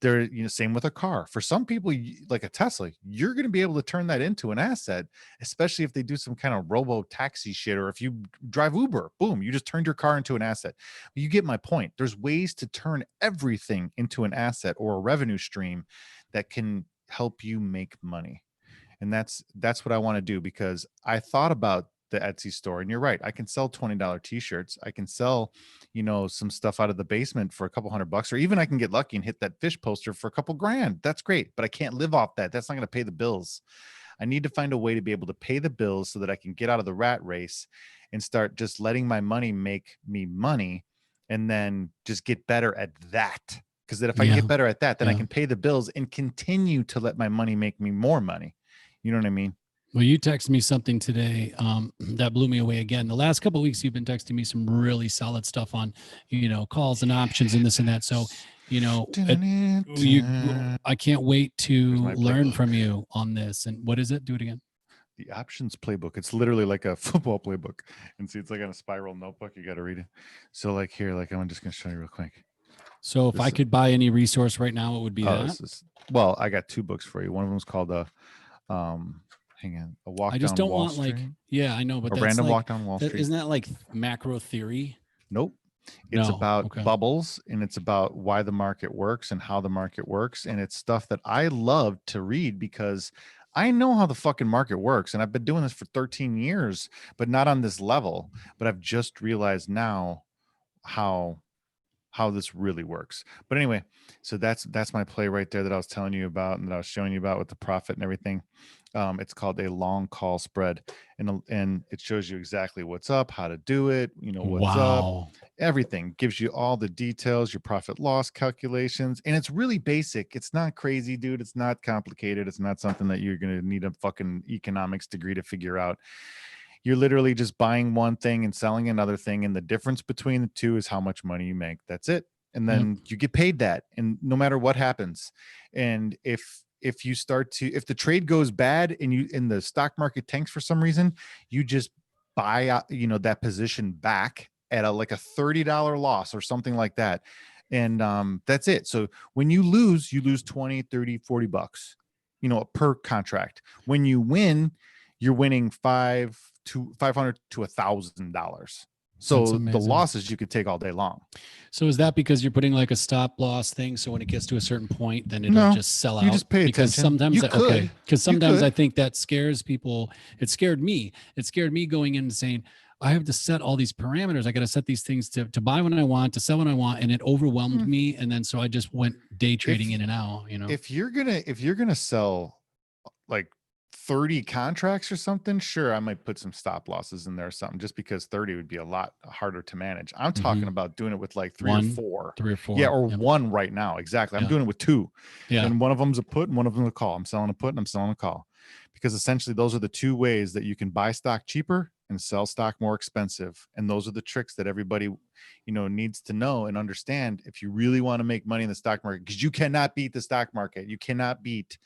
They're, same with a car. For some people, like a Tesla, you're going to be able to turn that into an asset, especially if they do some kind of robo taxi shit, or if you drive Uber, boom, you just turned your car into an asset. You get my point. There's ways to turn everything into an asset or a revenue stream that can help you make money. And that's what I want to do, because I thought about the Etsy store, and you're right, I can sell $20 t-shirts. I can sell, some stuff out of the basement for a couple $100, or even I can get lucky and hit that fish poster for a couple grand. That's great, but I can't live off that. That's not going to pay the bills. I need to find a way to be able to pay the bills so that I can get out of the rat race and start just letting my money make me money, and then just get better at that. Because that if I can get better at that, then I can pay the bills and continue to let my money make me more money. You know what I mean? Well, you texted me something today that blew me away again. The last couple of weeks, you've been texting me some really solid stuff on, calls and options and this and that. So, I can't wait to learn from you on this. And what is it? Do it again. The options playbook. It's literally like a football playbook. And see, it's like on a spiral notebook. You got to read it. So like here, like I'm just going to show you real quick. So if I could buy any resource right now, it would be that. Well, I got two books for you. One of them is called hang on, a walk. I just down don't Wall want Street. I know, but a that's random like, walk down Wall Street. Isn't that like macro theory? Nope. It's about bubbles, and it's about why the market works and how the market works. And it's stuff that I love to read because I know how the fucking market works. And I've been doing this for 13 years, but not on this level. But I've just realized now how how this really works. But anyway, so that's my play right there that I was telling you about and that I was showing you about with the profit and everything. It's called a long call spread, and it shows you exactly what's up, how to do it, what's up, Wow. everything. Gives you all the details, your profit loss calculations, and it's really basic. It's not crazy, dude. It's not complicated. It's not something that you're going to need a fucking economics degree to figure out. You're literally just buying one thing and selling another thing, and the difference between the two is how much money you make. That's it. And Yep. then you get paid that, and no matter what happens. And if you start to, if the trade goes bad and you in the stock market tanks for some reason, you just buy out, that position back at like a $30 loss or something like that. And that's it. So when you lose 20, 30, 40 bucks, per contract. When you win, you're winning $500 to $1,000. So That's the amazing. losses you could take all day long. So is that because you're putting like a stop loss thing? So when it gets to a certain point, then it'll just sell out. You just pay because attention. sometimes, because sometimes could. I think that scares people. It scared me. It scared me going in and saying, I have to set all these parameters. I got to set these things to buy when I want, to sell when I want. And it overwhelmed me. And then, so I just went day trading in and out, If you're going to sell like 30 contracts or something, sure, I might put some stop losses in there or something, just because 30 would be a lot harder to manage. I'm talking about doing it with like three or four. Yeah, or one right now. Exactly. I'm doing it with two. Yeah. And one of them's a put and one of them's a call. I'm selling a put and I'm selling a call, because essentially those are the two ways that you can buy stock cheaper and sell stock more expensive. And those are the tricks that everybody, needs to know and understand if you really want to make money in the stock market, because you cannot beat the stock market. You cannot beat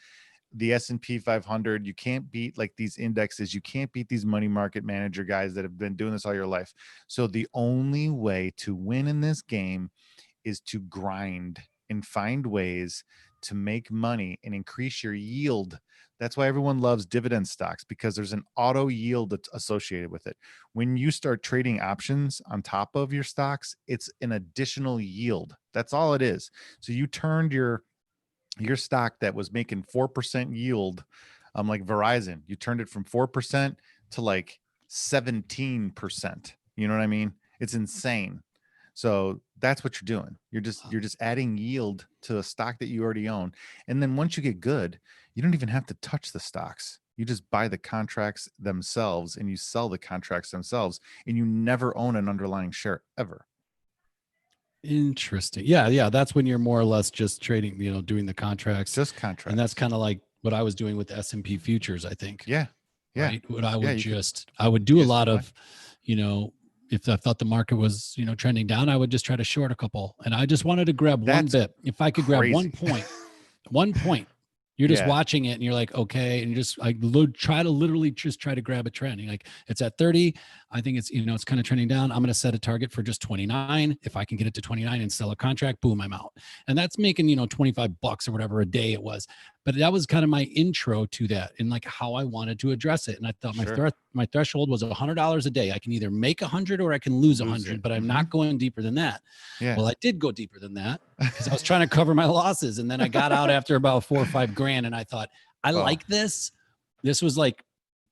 the S&P 500. You can't beat like these indexes. You can't beat these money market manager guys that have been doing this all your life. So the only way to win in this game is to grind and find ways to make money and increase your yield. That's why everyone loves dividend stocks, because there's an auto yield that's associated with it. When you start trading options on top of your stocks, it's an additional yield. That's all it is. So you turned your stock that was making 4% yield, like Verizon, you turned it from 4% to like 17%. You know what I mean? It's insane. So that's what you're doing. You're just adding yield to a stock that you already own. And then once you get good, you don't even have to touch the stocks. You just buy the contracts themselves and you sell the contracts themselves, and you never own an underlying share ever. Interesting. Yeah. That's when you're more or less just trading, doing the contracts. Just contracts. And that's kind of like what I was doing with the S&P futures, I think. Yeah. Right. What I would I would do a lot of, if I thought the market was, trending down, I would just try to short a couple. And I just wanted to grab one bit. If I could grab 1 point, 1 point, you're just watching it and you're like, okay. And you just try to grab a trend. You're like, it's at 30. I think it's, it's kind of trending down. I'm going to set a target for just 29. If I can get it to 29 and sell a contract, boom, I'm out. And that's making, $25 or whatever a day it was. But that was kind of my intro to that and like how I wanted to address it. And I thought my threshold was $100 a day. I can either make 100 or I can lose 100, but I'm not going deeper than that. Yeah. Well, I did go deeper than that because I was trying to cover my losses. And then I got out after about $4 or $5 grand. And I thought, I like this. This was like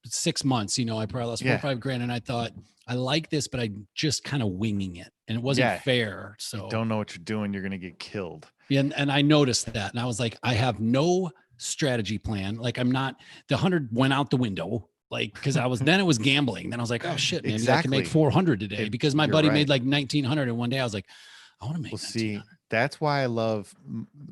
6 months, I probably lost $4 or $5 grand. And I thought, I like this, but I'm just kind of winging it. And it wasn't fair. So you don't know what you're doing. You're going to get killed. And I noticed that. And I was like, I have no strategy plan. Like the 100 went out the window. Like, cause then it was gambling. Then I was like, oh shit, maybe I can make 400 today because my buddy made like 1900 in one day. I was like, I want to make 1900. See, that's why I love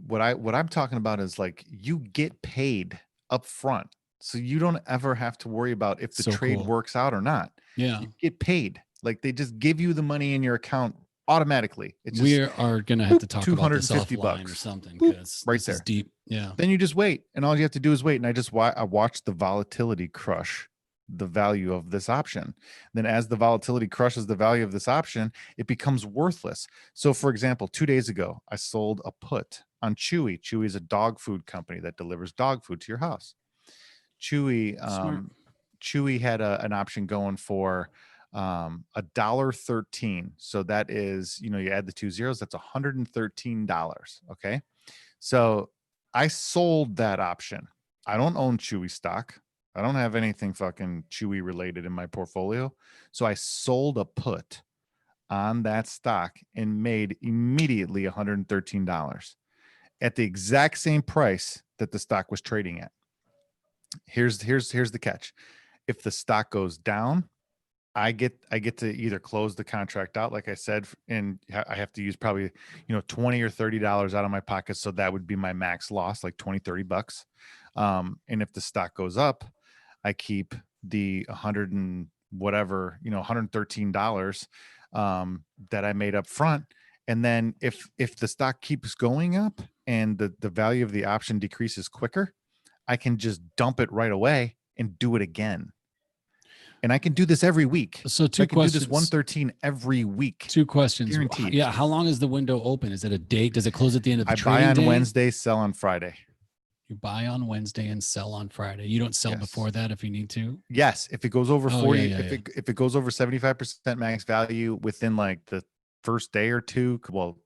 what I'm talking about is like, you get paid up front. So you don't ever have to worry about if the trade works out or not. Yeah. You get paid. Like they just give you the money in your account automatically. It's we are going to have to talk about this offline or something. Right there. Is deep. Yeah. Then you just wait, and all you have to do is wait. And I watched the volatility crush the value of this option. Then as the volatility crushes the value of this option, it becomes worthless. So for example, 2 days ago, I sold a put on Chewy. Chewy is a dog food company that delivers dog food to your house. Chewy had an option going for $1.13. So that is, you add the 2 zeros, that's $113. Okay. So I sold that option. I don't own Chewy stock. I don't have anything fucking Chewy related in my portfolio. So I sold a put on that stock and made immediately $113 at the exact same price that the stock was trading at. Here's the catch. If the stock goes down, I get to either close the contract out, like I said, and I have to use probably, $20 or $30 out of my pocket. So that would be my max loss, like 20, $30. And if the stock goes up, I keep the 100 and whatever, $113 that I made up front. And then if the stock keeps going up and the value of the option decreases quicker, I can just dump it right away and do it again. And I can do this every week. So I can do this 113 every week. 2 questions. Guaranteed. Yeah. How long is the window open? Is it a date? Does it close at the end of the trading day? I buy on Wednesday, sell on Friday. You buy on Wednesday and sell on Friday. You don't sell before that if you need to? Yes. If it goes over 40, if it goes over 75% max value within like the first day or two, well,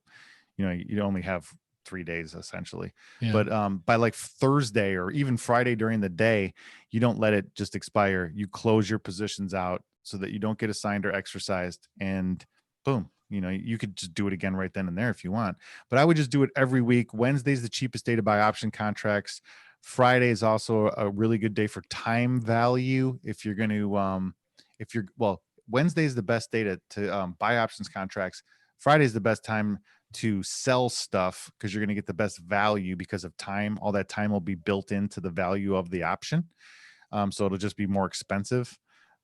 you only have 3 days essentially. Yeah. But by like Thursday or even Friday during the day, you don't let it just expire. You close your positions out so that you don't get assigned or exercised, and boom, you could just do it again right then and there if you want. But I would just do it every week. Wednesday's the cheapest day to buy option contracts. Friday is also a really good day for time value. If you're going to, Wednesday is the best day to buy options contracts. Friday is the best time to sell stuff because you're going to get the best value because of time. All that time will be built into the value of the option. So it'll just be more expensive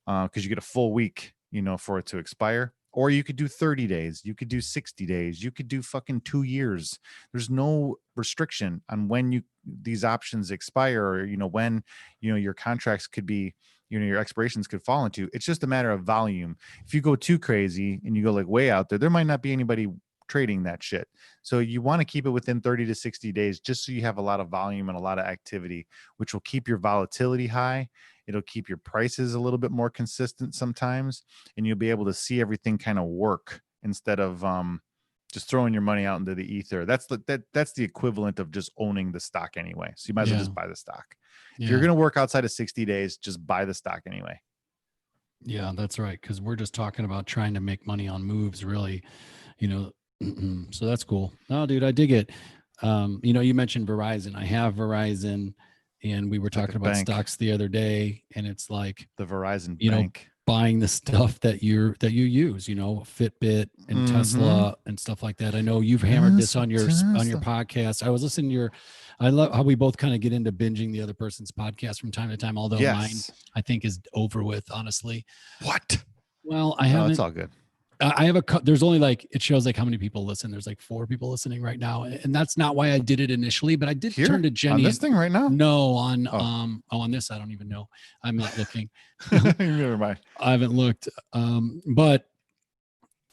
because you get a full week, for it to expire. Or you could do 30 days. You could do 60 days. You could do fucking 2 years. There's no restriction on when these options expire or, when, your contracts could be, your expirations could fall into. It's just a matter of volume. If you go too crazy and you go like way out there might not be anybody trading that shit. So you want to keep it within 30 to 60 days, just so you have a lot of volume and a lot of activity, which will keep your volatility high. It'll keep your prices a little bit more consistent sometimes, and you'll be able to see everything kind of work instead of just throwing your money out into the ether. That's the equivalent of just owning the stock anyway. So you might as well just buy the stock. If you're going to work outside of 60 days, just buy the stock anyway. Yeah, that's right. Because we're just talking about trying to make money on moves, really, so that's cool. No, dude, I dig it. You mentioned Verizon. I have Verizon, and we were talking about stocks the other day, and it's like the Verizon bank. Buying the stuff that you use, Fitbit and Tesla and stuff like that. I know you've hammered this on your podcast. I was listening to I love how we both kind of get into binging the other person's podcast from time to time, although mine I think is over with, honestly. What? Well, I haven't. It's all good. I have there's only it shows like how many people listen. There's like 4 people listening right now. And that's not why I did it initially, but I did turn to Jenny. On this thing right now? No, on this, I don't even know. I'm not looking. Never mind. I haven't looked. But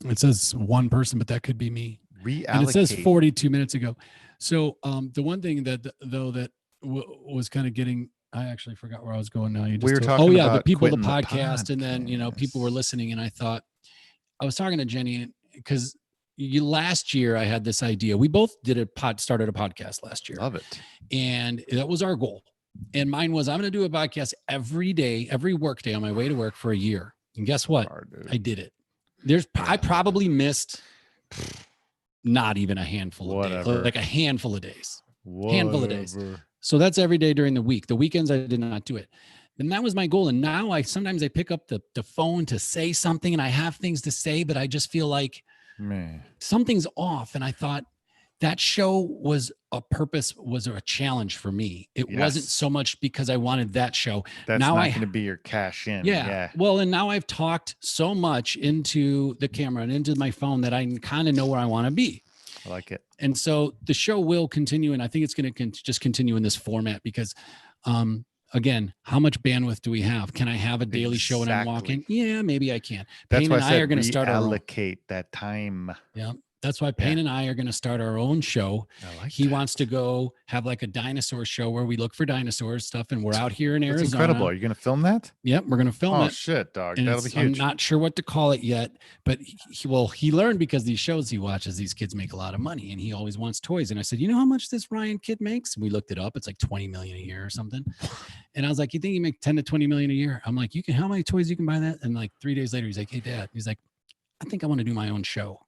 it says 1 person, but that could be me. Reallocate. And it says 42 minutes ago. So the one thing that was kind of getting, I actually forgot where I was going now. We were talking about the people, the podcast, and then, people were listening, and I was talking to Jenny because last year I had this idea. We both started a podcast last year. Love it. And that was our goal. And mine was, I'm going to do a podcast every day, every work day on my way to work for a year. And guess what? I did it. I probably missed not even a handful of days, like a handful of days. Handful of days. So that's every day during the week. The weekends, I did not do it. And that was my goal. And now sometimes I pick up the phone to say something, and I have things to say, but I just feel like something's off. And I thought that show was a challenge for me. It wasn't so much because I wanted that show. That's now not going to be your cash in. Yeah. Well, and now I've talked so much into the camera and into my phone that I kind of know where I want to be. I like it. And so the show will continue. And I think it's going to just continue in this format because, again, how much bandwidth do we have? Can I have a daily show when I'm walking? Yeah, maybe I can. That's why I are going to start allocate that time. Yeah. That's why Payne and I are going to start our own show. He wants to go have like a dinosaur show where we look for dinosaurs stuff. And we're out here in Arizona. That's incredible. Are you going to film that? Yep. We're going to film it. Oh shit, dog. That'll be huge. I'm not sure what to call it yet, but he learned because these shows he watches, these kids make a lot of money and he always wants toys. And I said, you know how much this Ryan kid makes? And we looked it up. It's like 20 million a year or something. And I was like, you think you make 10 to 20 million a year? I'm like, how many toys you can buy that? And like 3 days later, he's like, hey dad, he's like, I think I want to do my own show.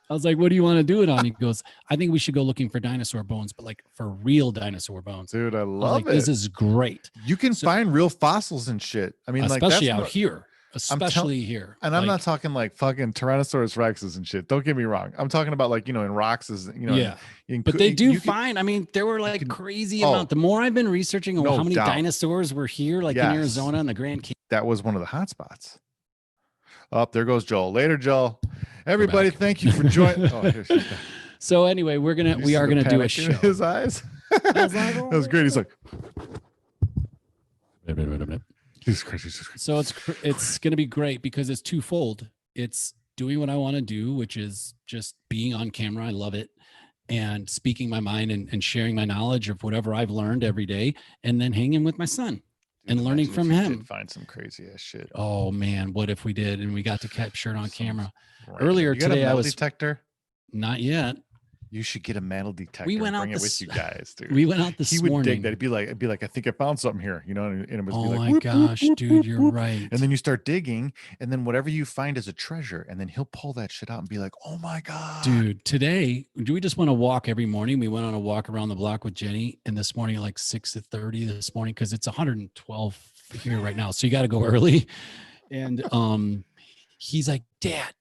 I was like, what do you want to do it on? He goes, I think we should go looking for dinosaur bones, but like for real dinosaur bones. Dude, I I was love like, it. this is great. You can find real fossils and shit. I mean, like especially that's out here, especially here. And I'm not talking like fucking Tyrannosaurus Rexes and shit. Don't get me wrong. I'm talking about like, in rocks is, yeah. But they do find, I mean, there were like crazy amount. The more I've been researching on how many dinosaurs were here, like in Arizona and the Grand Canyon. That was one of the hot spots. Oh, there goes Joel. Later, Joel. Everybody, thank you for joining. So anyway, we are gonna do a show. In his eyes. That was great. He's like, Jesus Christ. So it's gonna be great because it's twofold. It's doing what I want to do, which is just being on camera. I love it. And speaking my mind and sharing my knowledge of whatever I've learned every day, and then hanging with my son. Dude, and learning from him. Find some crazy ass shit. Oh man, what if we did and we got to capture it on camera? Right. Earlier today, I was detector. Not yet. You should get a metal detector. We went out bring it with you guys, dude. We went out this morning. He would dig that. It'd be like, I think I found something here, and it was oh be like, my whoop, gosh, whoop, whoop, dude, whoop, you're whoop. right. And then you start digging, and then whatever you find is a treasure, and then he'll pull that shit out and be like, oh my god, dude. Today, do we just want to walk every morning? We went on a walk around the block with Jenny, and this morning, like 6:30 this morning, because it's 112 here right now, so you got to go early. And he's like, Dad.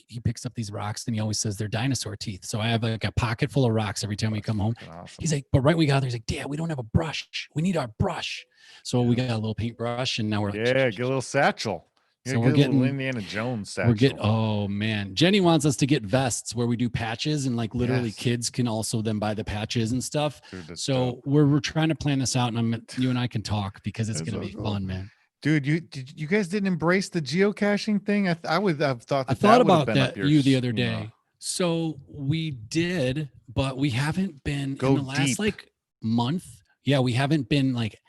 He picks up these rocks and he always says they're dinosaur teeth. So I have like a pocket full of rocks every time we come home. Awesome. He's like, but right when we got there, he's like, Dad, we don't have a brush. We need our brush. So we got a little paintbrush and now we're like, get a little satchel. So we're getting Indiana Jones satchel. Oh man, Jenny wants us to get vests where we do patches and like literally kids can also then buy the patches and stuff. Dude, so we're trying to plan this out, and you and I can talk because it's going to be fun, man. Dude, you guys didn't embrace the geocaching thing? I would have thought that. I thought about that the other day. So we did, but we haven't been in the last like month. Yeah, we haven't been like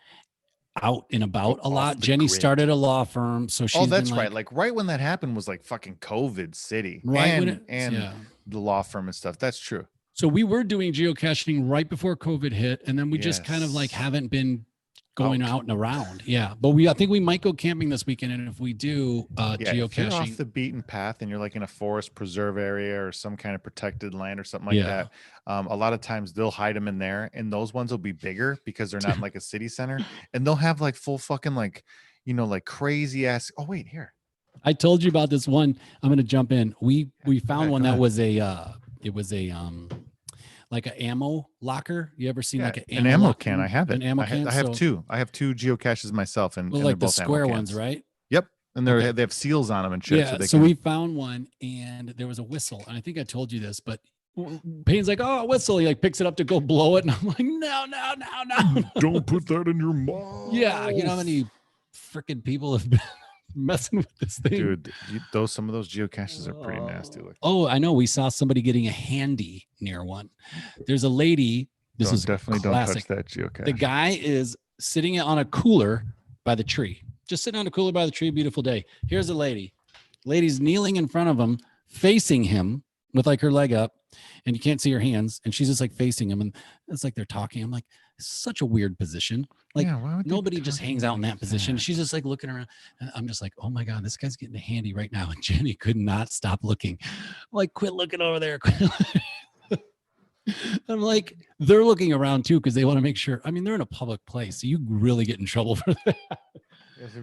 out and about a lot. Jenny started a law firm, so she's that's right. Like right when that happened was like fucking COVID city, right? And the law firm and stuff. That's true. So we were doing geocaching right before COVID hit, and then we just kind of like haven't been going out and around. Yeah. But I think we might go camping this weekend. And if we do geocaching, if you're off the beaten path and you're like in a forest preserve area or some kind of protected land or something like that, a lot of times they'll hide them in there, and those ones will be bigger because they're not in like a city center, and they'll have like full fucking like, like crazy ass. Oh wait, here. I told you about this one. I'm going to jump in. We found one that was like an ammo locker. You ever seen like an ammo can? I have it. An ammo can. I have two. I have two geocaches myself, and like the square ones, right? Yep. And they have seals on them and shit. Yeah. So we found one, and there was a whistle, and I think I told you this, but Payne's like, oh, a whistle. He like picks it up to go blow it, and I'm like, no. Don't put that in your mouth. Yeah. You know how many freaking people have been messing with this thing, dude. Some of those geocaches are pretty nasty looking. Oh, I know. We saw somebody getting a handy near one. There's a lady. This is definitely classic. Don't touch that geocache. The guy is sitting on a cooler by the tree, just sitting on a cooler by the tree. Beautiful day. Here's a lady. Lady's kneeling in front of him, facing him with like her leg up, and you can't see her hands, and she's just like facing him, and it's like they're talking. I'm like, such a weird position. Like nobody just hangs out in that position. She's just like looking around. And I'm just like, oh my God, this guy's getting a handy right now. And Jenny could not stop looking. I'm like, quit looking over there. I'm like, they're looking around too, because they want to make sure. I mean, they're in a public place, so you really get in trouble for that.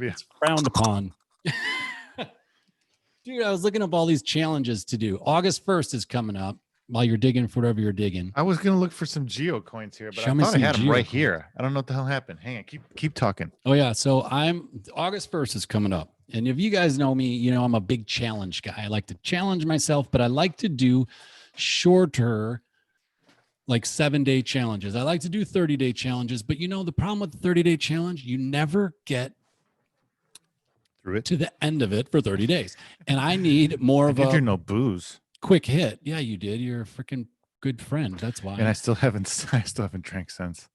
It's frowned upon. Dude, I was looking up all these challenges to do. August 1st is coming up. While you're digging for whatever you're digging. I was gonna look for some geo coins here, but I thought I had them right here. I don't know what the hell happened. Hang on, keep talking. Oh yeah, so August 1st is coming up, and if you guys know me, I'm a big challenge guy. I like to challenge myself, but I like to do shorter, like 7-day challenges. I like to do 30-day challenges, but the problem with the 30-day challenge, you never get through it to the end of it for 30 days, and I need more of a no booze. Quick hit. Yeah, you did. You're a freaking good friend. That's why. And I still haven't drank since.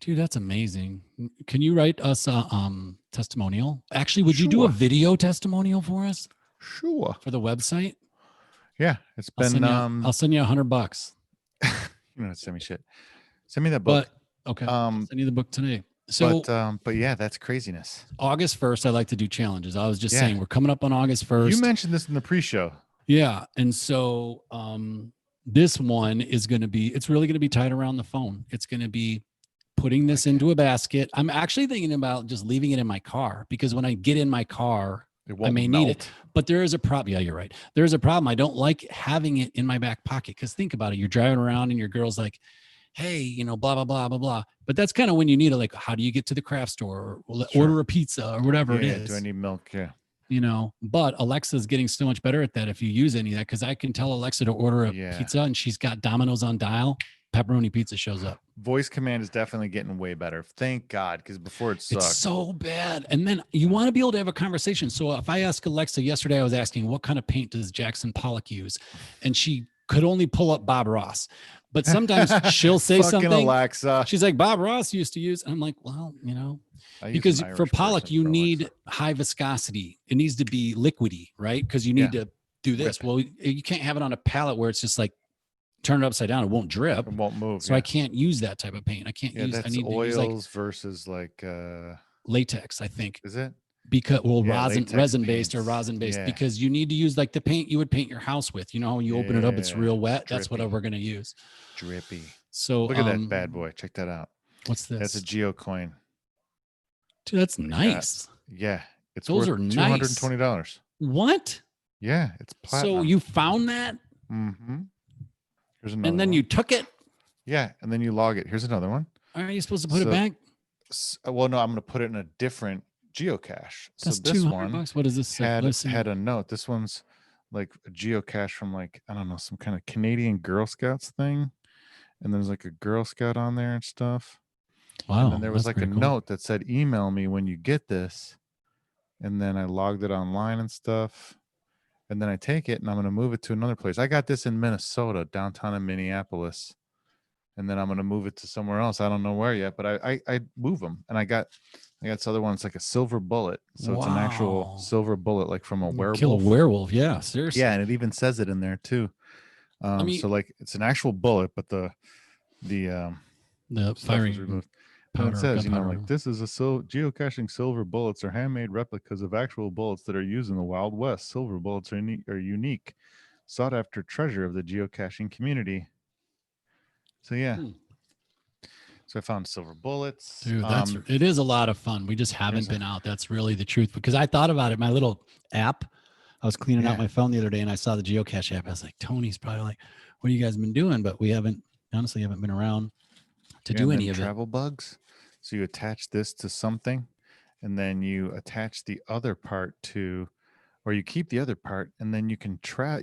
Dude, that's amazing. Can you write us a testimonial? Actually, would you do a video testimonial for us? Sure. For the website? Yeah, it's been. I'll send you $100. You don't have to send me shit. Send me that book. But okay, I'll send you the book today. So but yeah, that's craziness. August 1st, I like to do challenges. I was just Yeah. saying we're coming up on August 1st. You mentioned this in the pre-show. Yeah. And so this one is going to be, it's really going to be tied around the phone. It's going to be putting this into a basket. I'm actually thinking about just leaving it in my car, because when I get in my car, I may need it. But there is a problem. Yeah, you're right. There's a problem. I don't like having it in my back pocket, because think about it. You're driving around and your girl's like, hey, you know, blah, blah, blah, blah, blah. But that's kind of when you need it. Like, how do you get to the craft store, or order a pizza or whatever it is? Do I need milk? Yeah. You know, but Alexa's getting so much better at that if you use any of that, because I can tell Alexa to order a pizza and she's got Domino's on dial. Pepperoni pizza shows up. Voice command is definitely getting way better. Thank God, because before it sucked. It's so bad. And then you want to be able to have a conversation. So if I ask Alexa, yesterday I was asking, what kind of paint does Jackson Pollock use? And she could only pull up Bob Ross. But sometimes she'll say something. Alexa. She's like, Bob Ross used to use. And I'm like, well, you know, because for Pollock, you need high viscosity. It needs to be liquidy, right? Because you need to do this. Well, you can't have it on a palette where it's just like, turn it upside down, it won't drip. It won't move. So I can't use that type of paint. I can't use. I need oils to use versus like latex, I think. Is it? Because resin based or rosin based, because you need to use like the paint you would paint your house with. You know, when you open it up, it's real wet. That's what we're gonna use. Drippy. So look at that bad boy. Check that out. What's this? That's a Geocoin. Dude, that's nice. Yeah, it's those are nice. $220. What? Yeah, it's platinum. So you found that? Mm-hmm. Here's another. And then you took it? Yeah, and then you log it. Here's another one. Are you supposed to put it back? Well, no, I'm going to put it in a different geocache. That's so this one $200. What is this? had a note. This one's like a geocache from like, I don't know, some kind of Canadian Girl Scouts thing. And there's like a Girl Scout on there and stuff. Wow. And then there was like a note that said, email me when you get this. And then I logged it online and stuff. And then I take it and I'm going to move it to another place. I got this in Minnesota, downtown in Minneapolis. And then I'm going to move it to somewhere else. I don't know where yet, but I move them. And I got this other one. It's like a silver bullet. So it's an actual silver bullet, like from a werewolf. Kill a werewolf. Yeah, seriously. Yeah. And it even says it in there too. So like it's an actual bullet, but the firing removed. And it says, you know, like this is geocaching silver bullets are handmade replicas of actual bullets that are used in the Wild West. Silver bullets are unique, sought after treasure of the geocaching community. So yeah. So I found silver bullets. Dude, it is a lot of fun. We just haven't been out. That's really the truth. Because I thought about it. My little app, I was cleaning out my phone the other day and I saw the Geocache app. I was like, Tony's probably like, what have you guys been doing? But we haven't been around to do any of travel bugs. So you attach this to something and then you attach the other part to, or you keep the other part and then you can track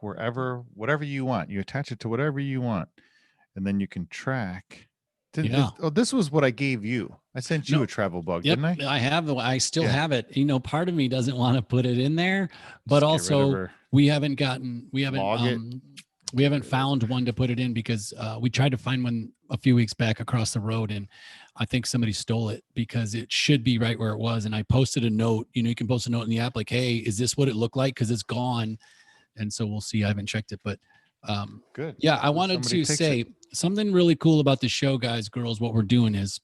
whatever you want. You attach it to whatever you want and then you can track. This was what I gave you. I sent you a travel bug, didn't I? I have. I still have it. You know, part of me doesn't want to put it in there, but also we haven't found one to put it in because we tried to find one a few weeks back across the road and I think somebody stole it because it should be right where it was. And I posted a note, you know, you can post a note in the app like, hey, is this what it looked like? Because it's gone. And so we'll see. I haven't checked it, but good. Yeah, I wanted to say something really cool about the show, guys, girls. What we're doing is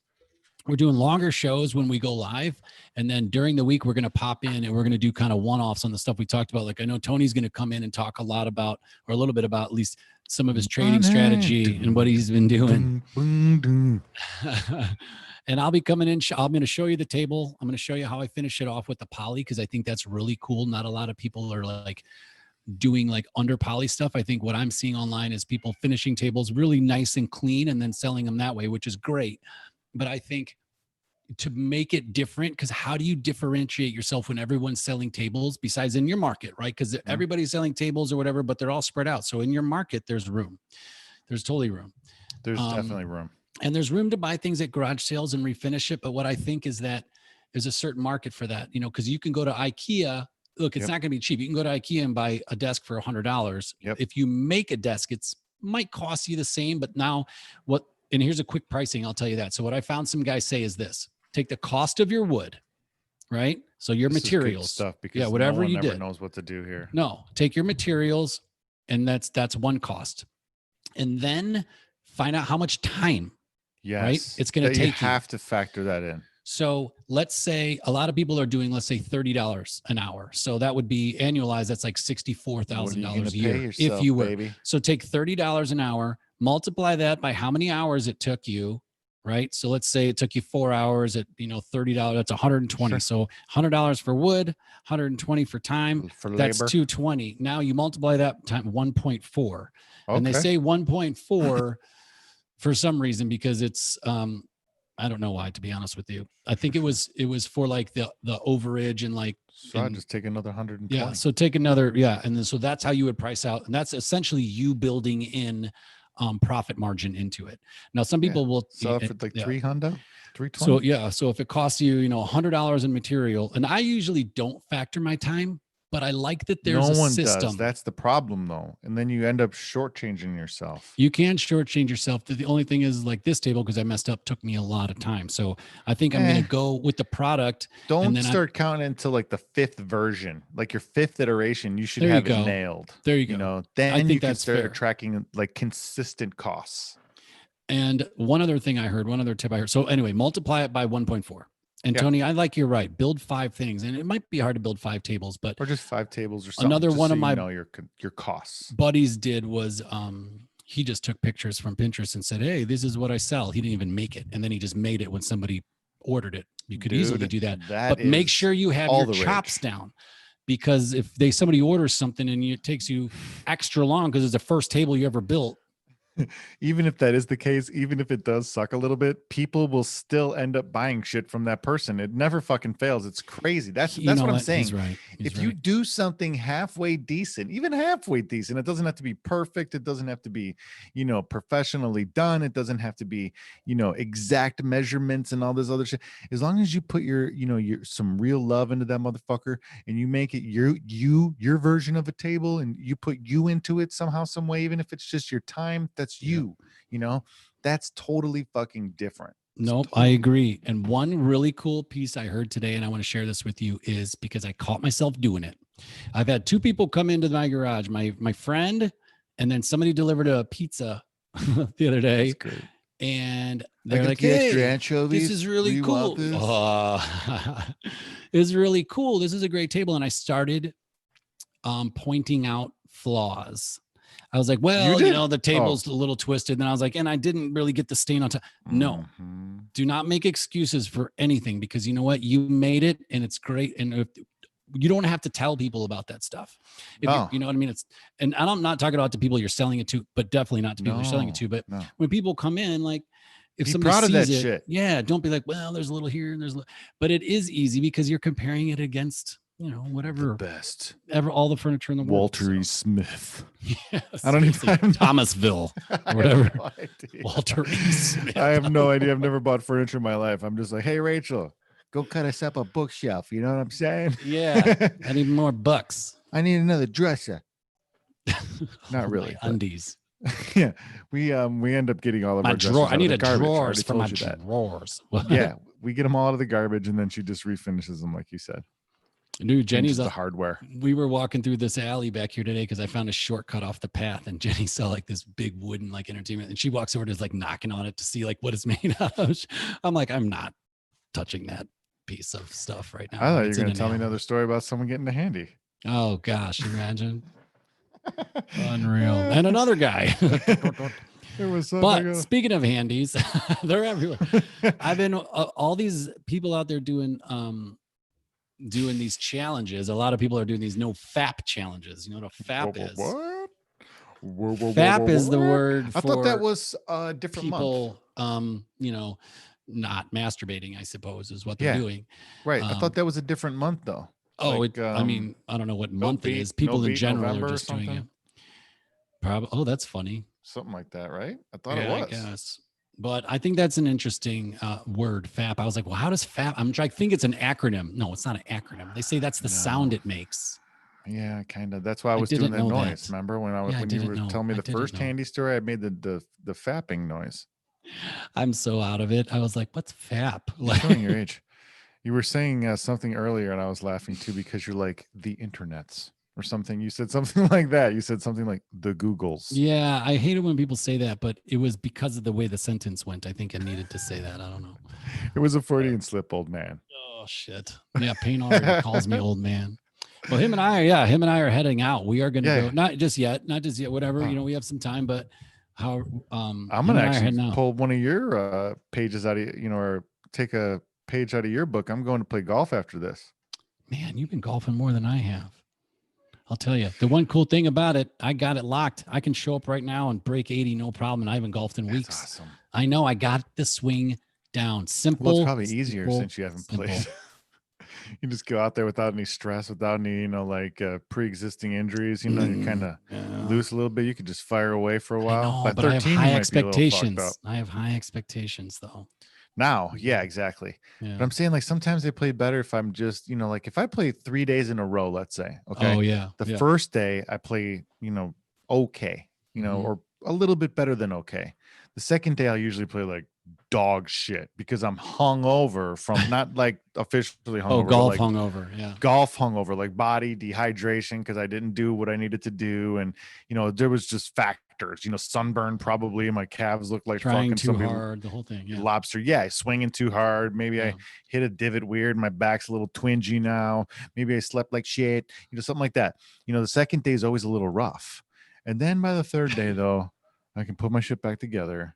we're doing longer shows when we go live. And then during the week, we're going to pop in and we're going to do kind of one-offs on the stuff we talked about. Like I know Tony's going to come in and talk a little bit about at least some of his trading strategy and what he's been doing. And I'll be coming in. I'm going to show you the table. I'm going to show you how I finish it off with the poly because I think that's really cool. Not a lot of people are like doing like under poly stuff. I think what I'm seeing online is people finishing tables really nice and clean and then selling them that way, which is great. But I think to make it different, because how do you differentiate yourself when everyone's selling tables besides in your market, right? Because everybody's selling tables or whatever, but they're all spread out. So in your market, there's room. There's totally room. There's definitely room. And there's room to buy things at garage sales and refinish it. But what I think is that there's a certain market for that, you know, because you can go to IKEA. Look, it's not going to be cheap. You can go to IKEA and buy a desk for $100. If you make a desk, it's might cost you the same, but now and here's a quick pricing. I'll tell you that. So what I found some guys say is this: take the cost of your wood, right? So your materials stuff, because whatever no one ever knows what to do here. No, take your materials, and that's one cost, and then find out how much time Yes. Right? It's going to take you have to factor that in. So let's say a lot of people are doing, let's say $30 an hour. So that would be annualized. That's like $64,000 a year. Yourself, if you were, baby? So take $30 an hour, multiply that by how many hours it took you, right? So let's say it took you 4 hours at, $30, that's 120. Sure. So $100 for wood, 120 for time, for that's labor. 220. Now you multiply that time 1.4. Okay. And they say 1.4 for some reason, because it's, I don't know why, to be honest with you. I think it was for like the overage and like. So I just take another 120. Yeah. So take another. Yeah. And then, so that's how you would price out. And that's essentially you building in profit margin into it. Now, some people will sell it for like 300, 320. So yeah. So if it costs you, $100 in material, and I usually don't factor my time, but I like that there's a system. Does. That's the problem, though. And then you end up shortchanging yourself. You can shortchange yourself. The only thing is, like, this table, because I messed up, took me a lot of time. So I think I'm going to go with the product. Don't start counting until like the 5th version, like your 5th iteration. You should have it nailed. There you go. Then I think you can start tracking like consistent costs. And one other tip I heard. So anyway, multiply it by 1.4. And Tony, I like you're right. Build 5 things, and it might be hard to build 5 tables, but or just 5 tables or something. Another one of my your costs buddies did was he just took pictures from Pinterest and said, "Hey, this is what I sell." He didn't even make it, and then he just made it when somebody ordered it. You could easily do that, but make sure you have your chops down, because if somebody orders something and it takes you extra long because it's the first table you ever built. Even if that is the case, even if it does suck a little bit, people will still end up buying shit from that person. It never fucking fails. It's crazy. That's what I'm saying. He's right. If you do something halfway decent, even halfway decent, it doesn't have to be perfect. It doesn't have to be, professionally done. It doesn't have to be, exact measurements and all this other shit. As long as you put your some real love into that motherfucker, and you make it your version of a table, and you put you into it somehow, some way, even if it's just your time. That's you, that's totally fucking different. Nope, I agree. And one really cool piece I heard today, and I want to share this with you, is because I caught myself doing it. I've had 2 people come into my garage, my friend, and then somebody delivered a pizza the other day. That's great. And they're like, "Hey, this is really cool. This is really cool. This is a great table." And I started pointing out flaws. I was like, well, the table's a little twisted. And I was like, and I didn't really get the stain on top. No, do not make excuses for anything, because you know what? You made it and it's great. And if, you don't have to tell people about that stuff. You know what I mean? And I'm not talking about the people you're selling it to, but definitely not to people you're selling it to. But when people come in, like, if somebody sees it, shit. Don't be like, well, there's a little here and there's, but it is easy because you're comparing it against, whatever the best all the furniture in the world. Walter E. Smith. Yes, I don't even Thomasville or whatever. No Walter E. Smith. I have no idea. I've never bought furniture in my life. I'm just like, hey, Rachel, go cut us up a bookshelf. You know what I'm saying? Yeah. I need more bucks. I need another dresser. Not really. Undies. Yeah. We end up getting all of our drawer. I need a garbage. drawers for my drawers. Yeah. We get them all out of the garbage, and then she just refinishes them, like you said. Dude, Jenny's the hardware. We were walking through this alley back here today because I found a shortcut off the path, and Jenny saw like this big wooden like entertainment, and she walks over to like knocking on it to see like what it's made out of. I'm like, I'm not touching that piece of stuff right now. I thought you were going to tell me another story about someone getting a handy. Oh gosh, imagine. Unreal. And another guy. But speaking of handies, they're everywhere. I've been all these people out there doing these challenges. A lot of people are doing these no FAP challenges. You know what a FAP is? What? FAP is the word for I thought that was a different people, not masturbating, I suppose, is what they're doing. Right. I thought that was a different month, though. Oh, like, I mean, I don't know what month it is. People in general are just doing it. Probably. Oh, that's funny. Something like that, right? I thought it was. I guess. But I think that's an interesting word, FAP. I was like, well, how does FAP? I think it's an acronym. No, it's not an acronym. They say that's the sound it makes. Yeah, kind of. That's why I was doing that noise. Remember when you were telling me the first handy story, I made the fapping noise. I'm so out of it. I was like, what's FAP? You're showing your age. You were saying something earlier, and I was laughing too because you're like the internets. or something. You said something like that. You said something like the Googles. Yeah, I hate it when people say that, but it was because of the way the sentence went. I think I needed to say that. I don't know. It was a Freudian slip, old man. Oh shit. Yeah, Payne already calls me old man. Well, him and I are heading out. We are going to go. Not just yet. Whatever. We have some time, but how? I'm going to actually pull one of your pages out of or take a page out of your book. I'm going to play golf after this. Man, you've been golfing more than I have. I'll tell you. The one cool thing about it, I got it locked. I can show up right now and break 80, no problem. And I haven't golfed in weeks. That's awesome. I know. I got the swing down. Simple. Well, it's probably easier since you haven't played. You just go out there without any stress, without any, pre-existing injuries. You're kind of loose a little bit. You could just fire away for a while. But I have high expectations. I have high expectations, though. Now, yeah, exactly. Yeah. But I'm saying, sometimes they play better if I'm just, if I play 3 days in a row, let's say. Okay. Oh, yeah. The first day I play, okay, or a little bit better than okay. The second day I'll usually play dog shit because I'm hungover from not officially hungover. Golf hungover. Yeah. Golf hungover, body dehydration because I didn't do what I needed to do. And, there was just factors, sunburn probably. My calves look like trying too hard, the whole thing. Yeah. Lobster. Yeah. Swinging too hard. Maybe I hit a divot weird. My back's a little twingy now. Maybe I slept like shit, something like that. The second day is always a little rough. And then by the third day, though, I can put my shit back together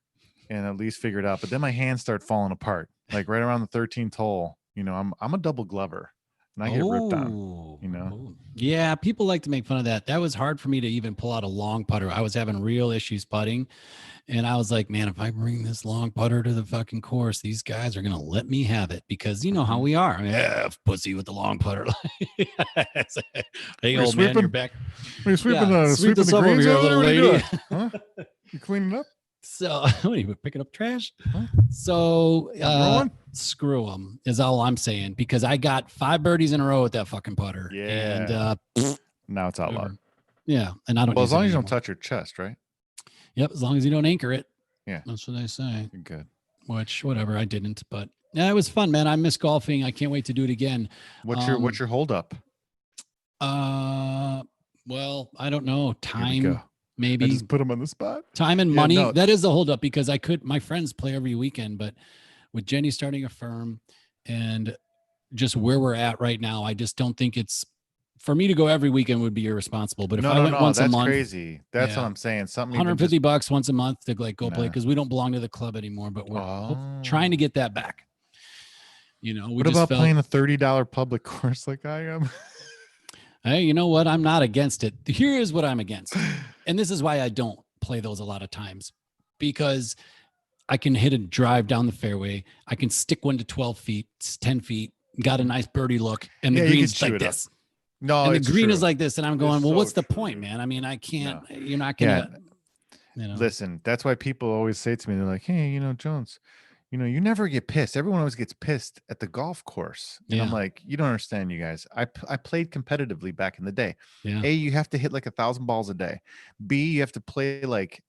and at least figure it out. But then my hands start falling apart, right around the 13th hole. I'm a double glover and I get ripped on, Yeah, people like to make fun of that. That was hard for me to even pull out a long putter. I was having real issues putting. And I was like, man, if I bring this long putter to the fucking course, these guys are going to let me have it because you know how we are. Yeah, pussy with the long putter. Hey, old man, you're back. Are you sweeping, sweeping the greens here, little lady? Huh? You cleaning up? So, what are you picking up trash? Huh? So, screw them is all I'm saying because I got 5 birdies in a row with that fucking putter. Yeah. And now it's outlawed. Yeah, and I don't. Well, as long as you don't touch your chest, right? Yep, as long as you don't anchor it. Yeah, that's what they say. Good. Which, whatever, I didn't, but yeah, it was fun, man. I miss golfing. I can't wait to do it again. What's your hold up? Well, I don't know. Time. Maybe I just put them on the spot. Time and money. No. That is the holdup because my friends play every weekend, but with Jenny starting a firm and just where we're at right now, I just don't think it's for me to go every weekend would be irresponsible. But if I went once a month, that's crazy. That's what I'm saying. Something $150 once a month to go play because we don't belong to the club anymore, but we're trying to get that back. What about playing a $30 public course like I am? Hey, you know what? I'm not against it. Here is what I'm against. And this is why I don't play those a lot of times because I can hit a drive down the fairway. I can stick one to 12 feet, 10 feet, got a nice birdie look. And the green's like this. No, and the green is like this. And I'm going, what's the point, man? I mean, I can't, you're not going to, Listen, that's why people always say to me, they're like, hey, Jones, you never get pissed. Everyone always gets pissed at the golf course. And I'm like, you don't understand, you guys. I played competitively back in the day. Yeah. A, you have to hit 1,000 balls a day. B, you have to play 3 times.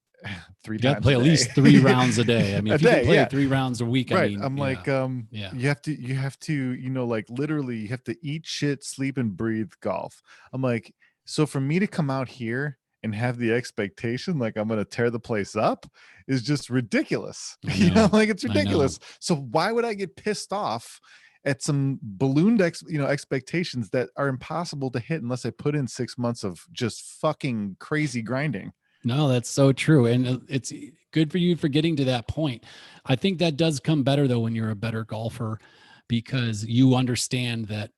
You got to play at least 3 rounds a day. I mean, if you can play 3 rounds a week, right. I mean, I'm you have to, literally you have to eat shit, sleep and breathe golf. I'm like, so for me to come out here and have the expectation I'm going to tear the place up is just ridiculous. It's ridiculous. So why would I get pissed off at some ballooned expectations that are impossible to hit unless I put in 6 months of just fucking crazy grinding? No, that's so true. And it's good for you for getting to that point. I think that does come better though when you're a better golfer because you understand that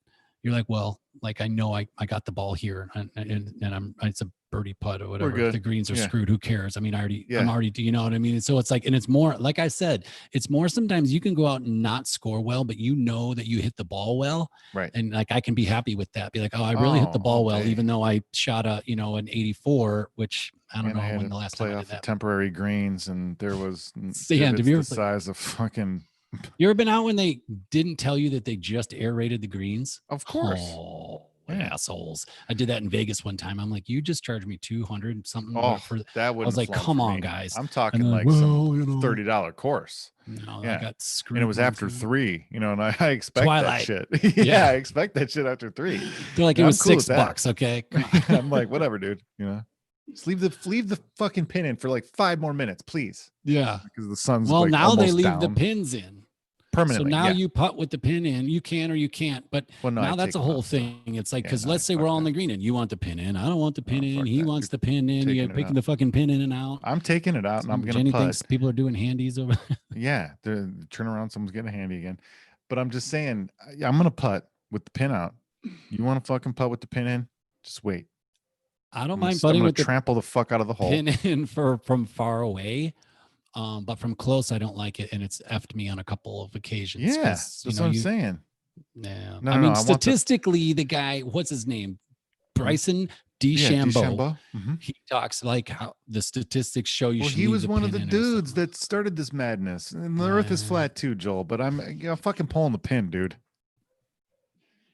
you're like, well, I know I got the ball here and it's a birdie putt or whatever. If the greens are screwed, who cares? I mean, I'm already, you know what I mean? So it's and it's more, like I said, it's more sometimes you can go out and not score well, but you know that you hit the ball well. Right. And I can be happy with that. Be like, oh, I really hit the ball well, even though I shot an 84, which I don't know when the last time I did that. Temporary greens and there was the size of fucking. You ever been out when they didn't tell you that they just aerated the greens? Of course. Oh, yeah. assholes. I did that in Vegas one time. I'm like, you just charged me 200 something for. That I was like, come on, guys. I'm talking like some $30 course. No, yeah. I got screwed. And it was after 3, you know, and I expect Twilight. that shit. yeah, I expect that shit after 3. They're like, it was $6. Okay. I'm like, whatever, dude. You know, just leave the fucking pin in for like 5 more minutes, please. Yeah. Because the sun's well, like now they leave down. the pins in. Permanently. So now you putt with the pin in. You can or you can't. But now that's a whole thing. It's like, because let's say we're all on the green and you want the pin in. I don't want the pin in. He wants the pin in. You're picking the fucking pin in and out. I'm taking it out and I'm going to Jenny putt. thinks people are doing handies over there. Yeah. They're turn around. Someone's getting a handy again. But I'm just saying, I'm going to putt with the pin out. You want to fucking putt with the pin in? Just wait. I don't mind putting with trample the fuck out of the hole. Pin in from far away. But from close, I don't like it, and it's effed me on a couple of occasions. Yeah, that's what I'm saying. Yeah, I mean, statistically, the guy, what's his name, Bryson DeChambeau. He talks like how the statistics show you. Well, he was one of the dudes that started this madness, and the Earth is flat too, Joel. But I'm fucking pulling the pin, dude.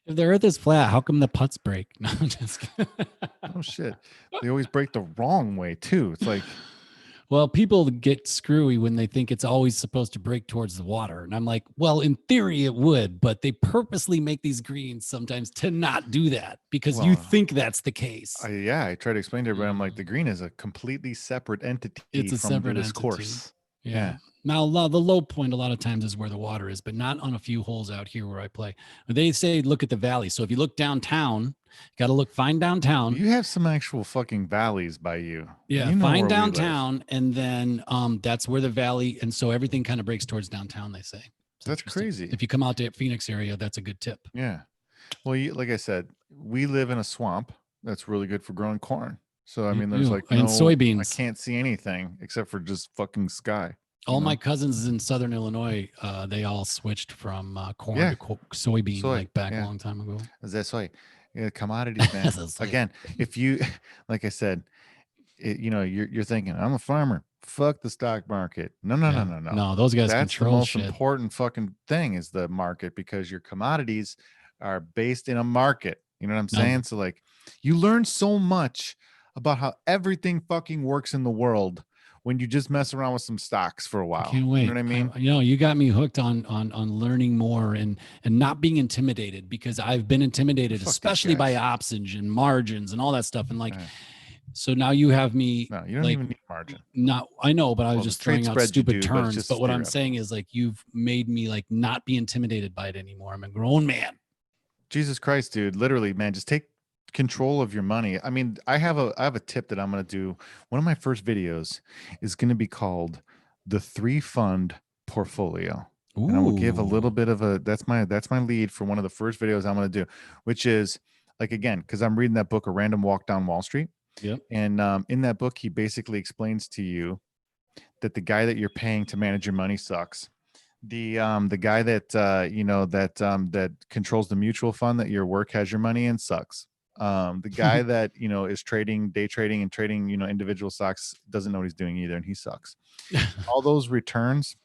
If the Earth is flat, how come the putts break? No, I'm just kidding. Oh shit! They always break the wrong way too. It's like. Well, people get screwy when they think it's always supposed to break towards the water. And I'm like, well, in theory it would, but they purposely make these greens sometimes to not do that because you think that's the case. I try to explain to everybody, I'm like, the green is a completely separate entity. It's a separate entity. Course. Yeah. Now, the low point a lot of times is where the water is, but not on a few holes out here where I play. They say, look at the valley. So if you look downtown, got to find downtown. You have some actual fucking valleys by you. Yeah, find downtown, and then that's where the valley, and so everything kind of breaks towards downtown, they say. That's crazy. If you come out to Phoenix area, that's a good tip. Yeah. Well, like I said, we live in a swamp that's really good for growing corn. So, I mean, there's like and soybeans. I can't see anything except for just fucking sky. All my cousins in Southern Illinois, they all switched from corn to soybean like back a long time ago. That's soy. Yeah, commodities, man. Again, if you, like I said, you're thinking, I'm a farmer. Fuck the stock market. No. No, those guys control shit. That's the most important fucking thing is the market because your commodities are based in a market. You know what I'm saying? So like, you learn so much about how everything fucking works in the world when you just mess around with some stocks for a while. I can't wait. You know what I mean? You got me hooked on learning more and not being intimidated because I've been intimidated, especially by options and margins and all that stuff. And like, so now you have me. No, you don't even need margin. No, I know, but I was just throwing out stupid terms. But what I'm saying is like, you've made me like not be intimidated by it anymore. I'm a grown man. Jesus Christ, dude. Literally, man, just take control of your money. I mean, I have a tip that I'm going to do. One of my first videos is going to be called the 3-fund portfolio. Ooh. And I will give a little bit of that's my lead for one of the first videos I'm going to do, which is like, again, because I'm reading that book, A Random Walk Down Wall Street. Yep. And in that book, he basically explains to you that the guy that you're paying to manage your money sucks. The guy that that controls the mutual fund that your work has your money in sucks. The guy that is day trading and trading individual stocks doesn't know what he's doing either, and he sucks. All those returns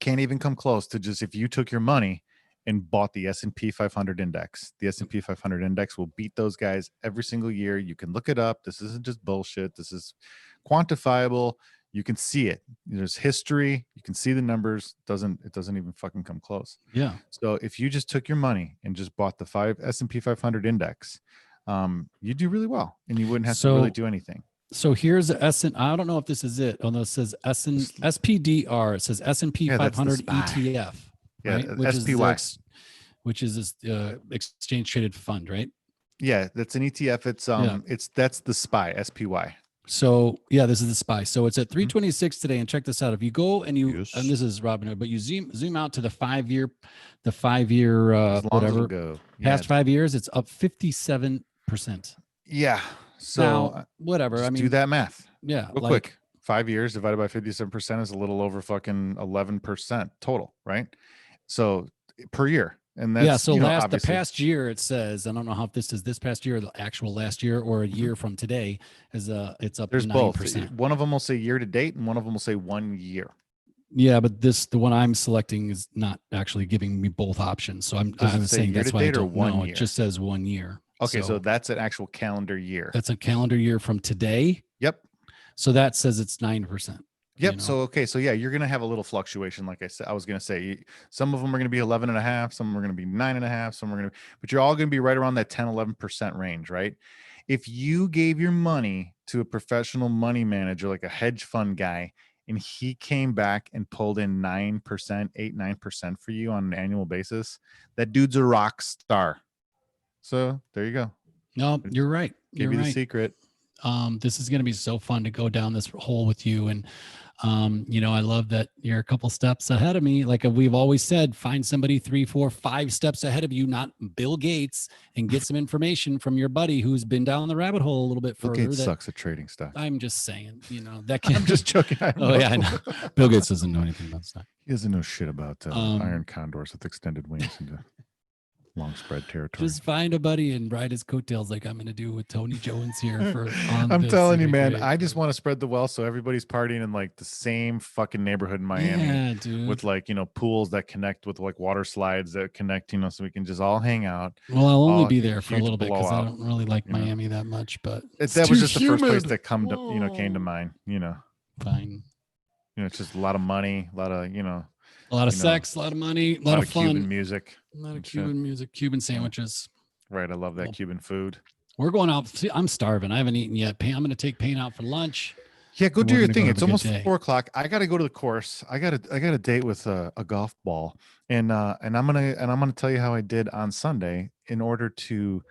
can't even come close to just if you took your money and bought the S&P 500 index. The S&P 500 index will beat those guys every single year. You can look it up. This isn't just bullshit. This is quantifiable. You can see it. There's history. You can see the numbers. It doesn't even fucking come close. Yeah. So if you just took your money and just bought the S&P 500 index, you do really well, and you wouldn't have to really do anything. So here's the I don't know if this is it. Although it says SPDR. It says S&P 500 ETF. Yeah, right? Which SPY. Which is this exchange traded fund, right? Yeah, that's an ETF. That's the SPY, SPY. So yeah, this is the SPY. So it's at 326 today, and check this out. If you go and and this is Robinhood, but you zoom out to the 5-year, whatever, past 5 years, it's up 57%. Yeah. So now, whatever. I mean, do that math. Yeah. Real quick. 5 years divided by 57% is a little over fucking 11% total, right? So per year. And that's, so the past year, it says, I don't know how this is this past year, the actual last year, or a year from today, it's up. There's 9%. both. One of them will say year to date, and one of them will say 1 year. Yeah, but the one I'm selecting is not actually giving me both options. So I'm saying that's why I don't know. It just says 1 year. Okay, so that's an actual calendar year. That's a calendar year from today. Yep. So that says it's 9%. Yep. So, okay. So yeah, you're going to have a little fluctuation. Like I was going to say, some of them are going to be 11.5, some are going to be 9.5, some are going to, but you're all going to be right around that 10, 11% range, right? If you gave your money to a professional money manager, like a hedge fund guy, and he came back and pulled in 9%, 8, 9% for you on an annual basis, that dude's a rock star. So there you go. No, you're right. Give you the secret. This is going to be so fun to go down this hole with you. And, I love that you're a couple steps ahead of me. Like we've always said, find somebody 3, 4, 5 steps ahead of you, not Bill Gates, and get some information from your buddy who's been down the rabbit hole a little bit further. Bill Gates sucks at trading stock. I'm just saying, that can. I'm just joking. I know. Bill Gates doesn't know anything about stock. He doesn't know shit about iron condors with extended wings into long spread territory. Just find a buddy and ride his coattails like I'm going to do with Tony Jones here. I'm telling you, man, I just want to spread the wealth so everybody's partying in like the same fucking neighborhood in Miami, dude. With like, pools that connect with like water slides that connect, so we can just all hang out. Well, I'll only be there for a little bit because I don't really like Miami that much, but that was just the first place that came to mind, Fine. It's just a lot of money, a lot of, a lot of sex, a lot of money, a lot of fun. Cuban music. A lot of Cuban music, Cuban sandwiches. Right. I love that Cuban food. We're going out. See, I'm starving. I haven't eaten yet. I'm going to take Payne out for lunch. Yeah, go do your thing. It's almost 4:00. I got to go to the course. I got a date with a golf ball, and I'm gonna tell you how I did on Sunday in order to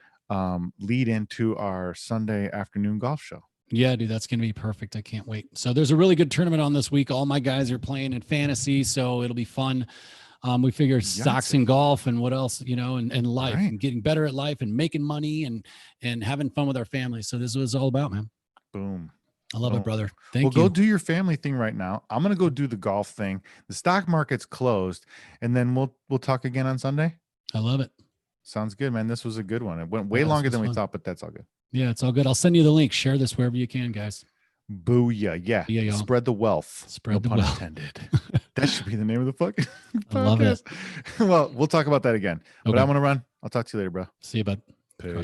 lead into our Sunday afternoon golf show. Yeah, dude, that's going to be perfect. I can't wait. So there's a really good tournament on this week. All my guys are playing in fantasy, so it'll be fun. We figure stocks and golf and what else, and life, and getting better at life and making money and having fun with our family. So this is what it's all about, man. Boom. I love it, brother. Thank you. Well, go do your family thing right now. I'm going to go do the golf thing. The stock market's closed, and then we'll talk again on Sunday. I love it. Sounds good, man. This was a good one. It went way longer than we thought, but that's all good. Yeah, it's all good. I'll send you the link. Share this wherever you can, guys. Booyah. Yeah. Spread the wealth. Spread the wealth. Intended. That should be the name of the fucking podcast. I love it. Well, we'll talk about that again. But I'm going to run. I'll talk to you later, bro. See you, bud.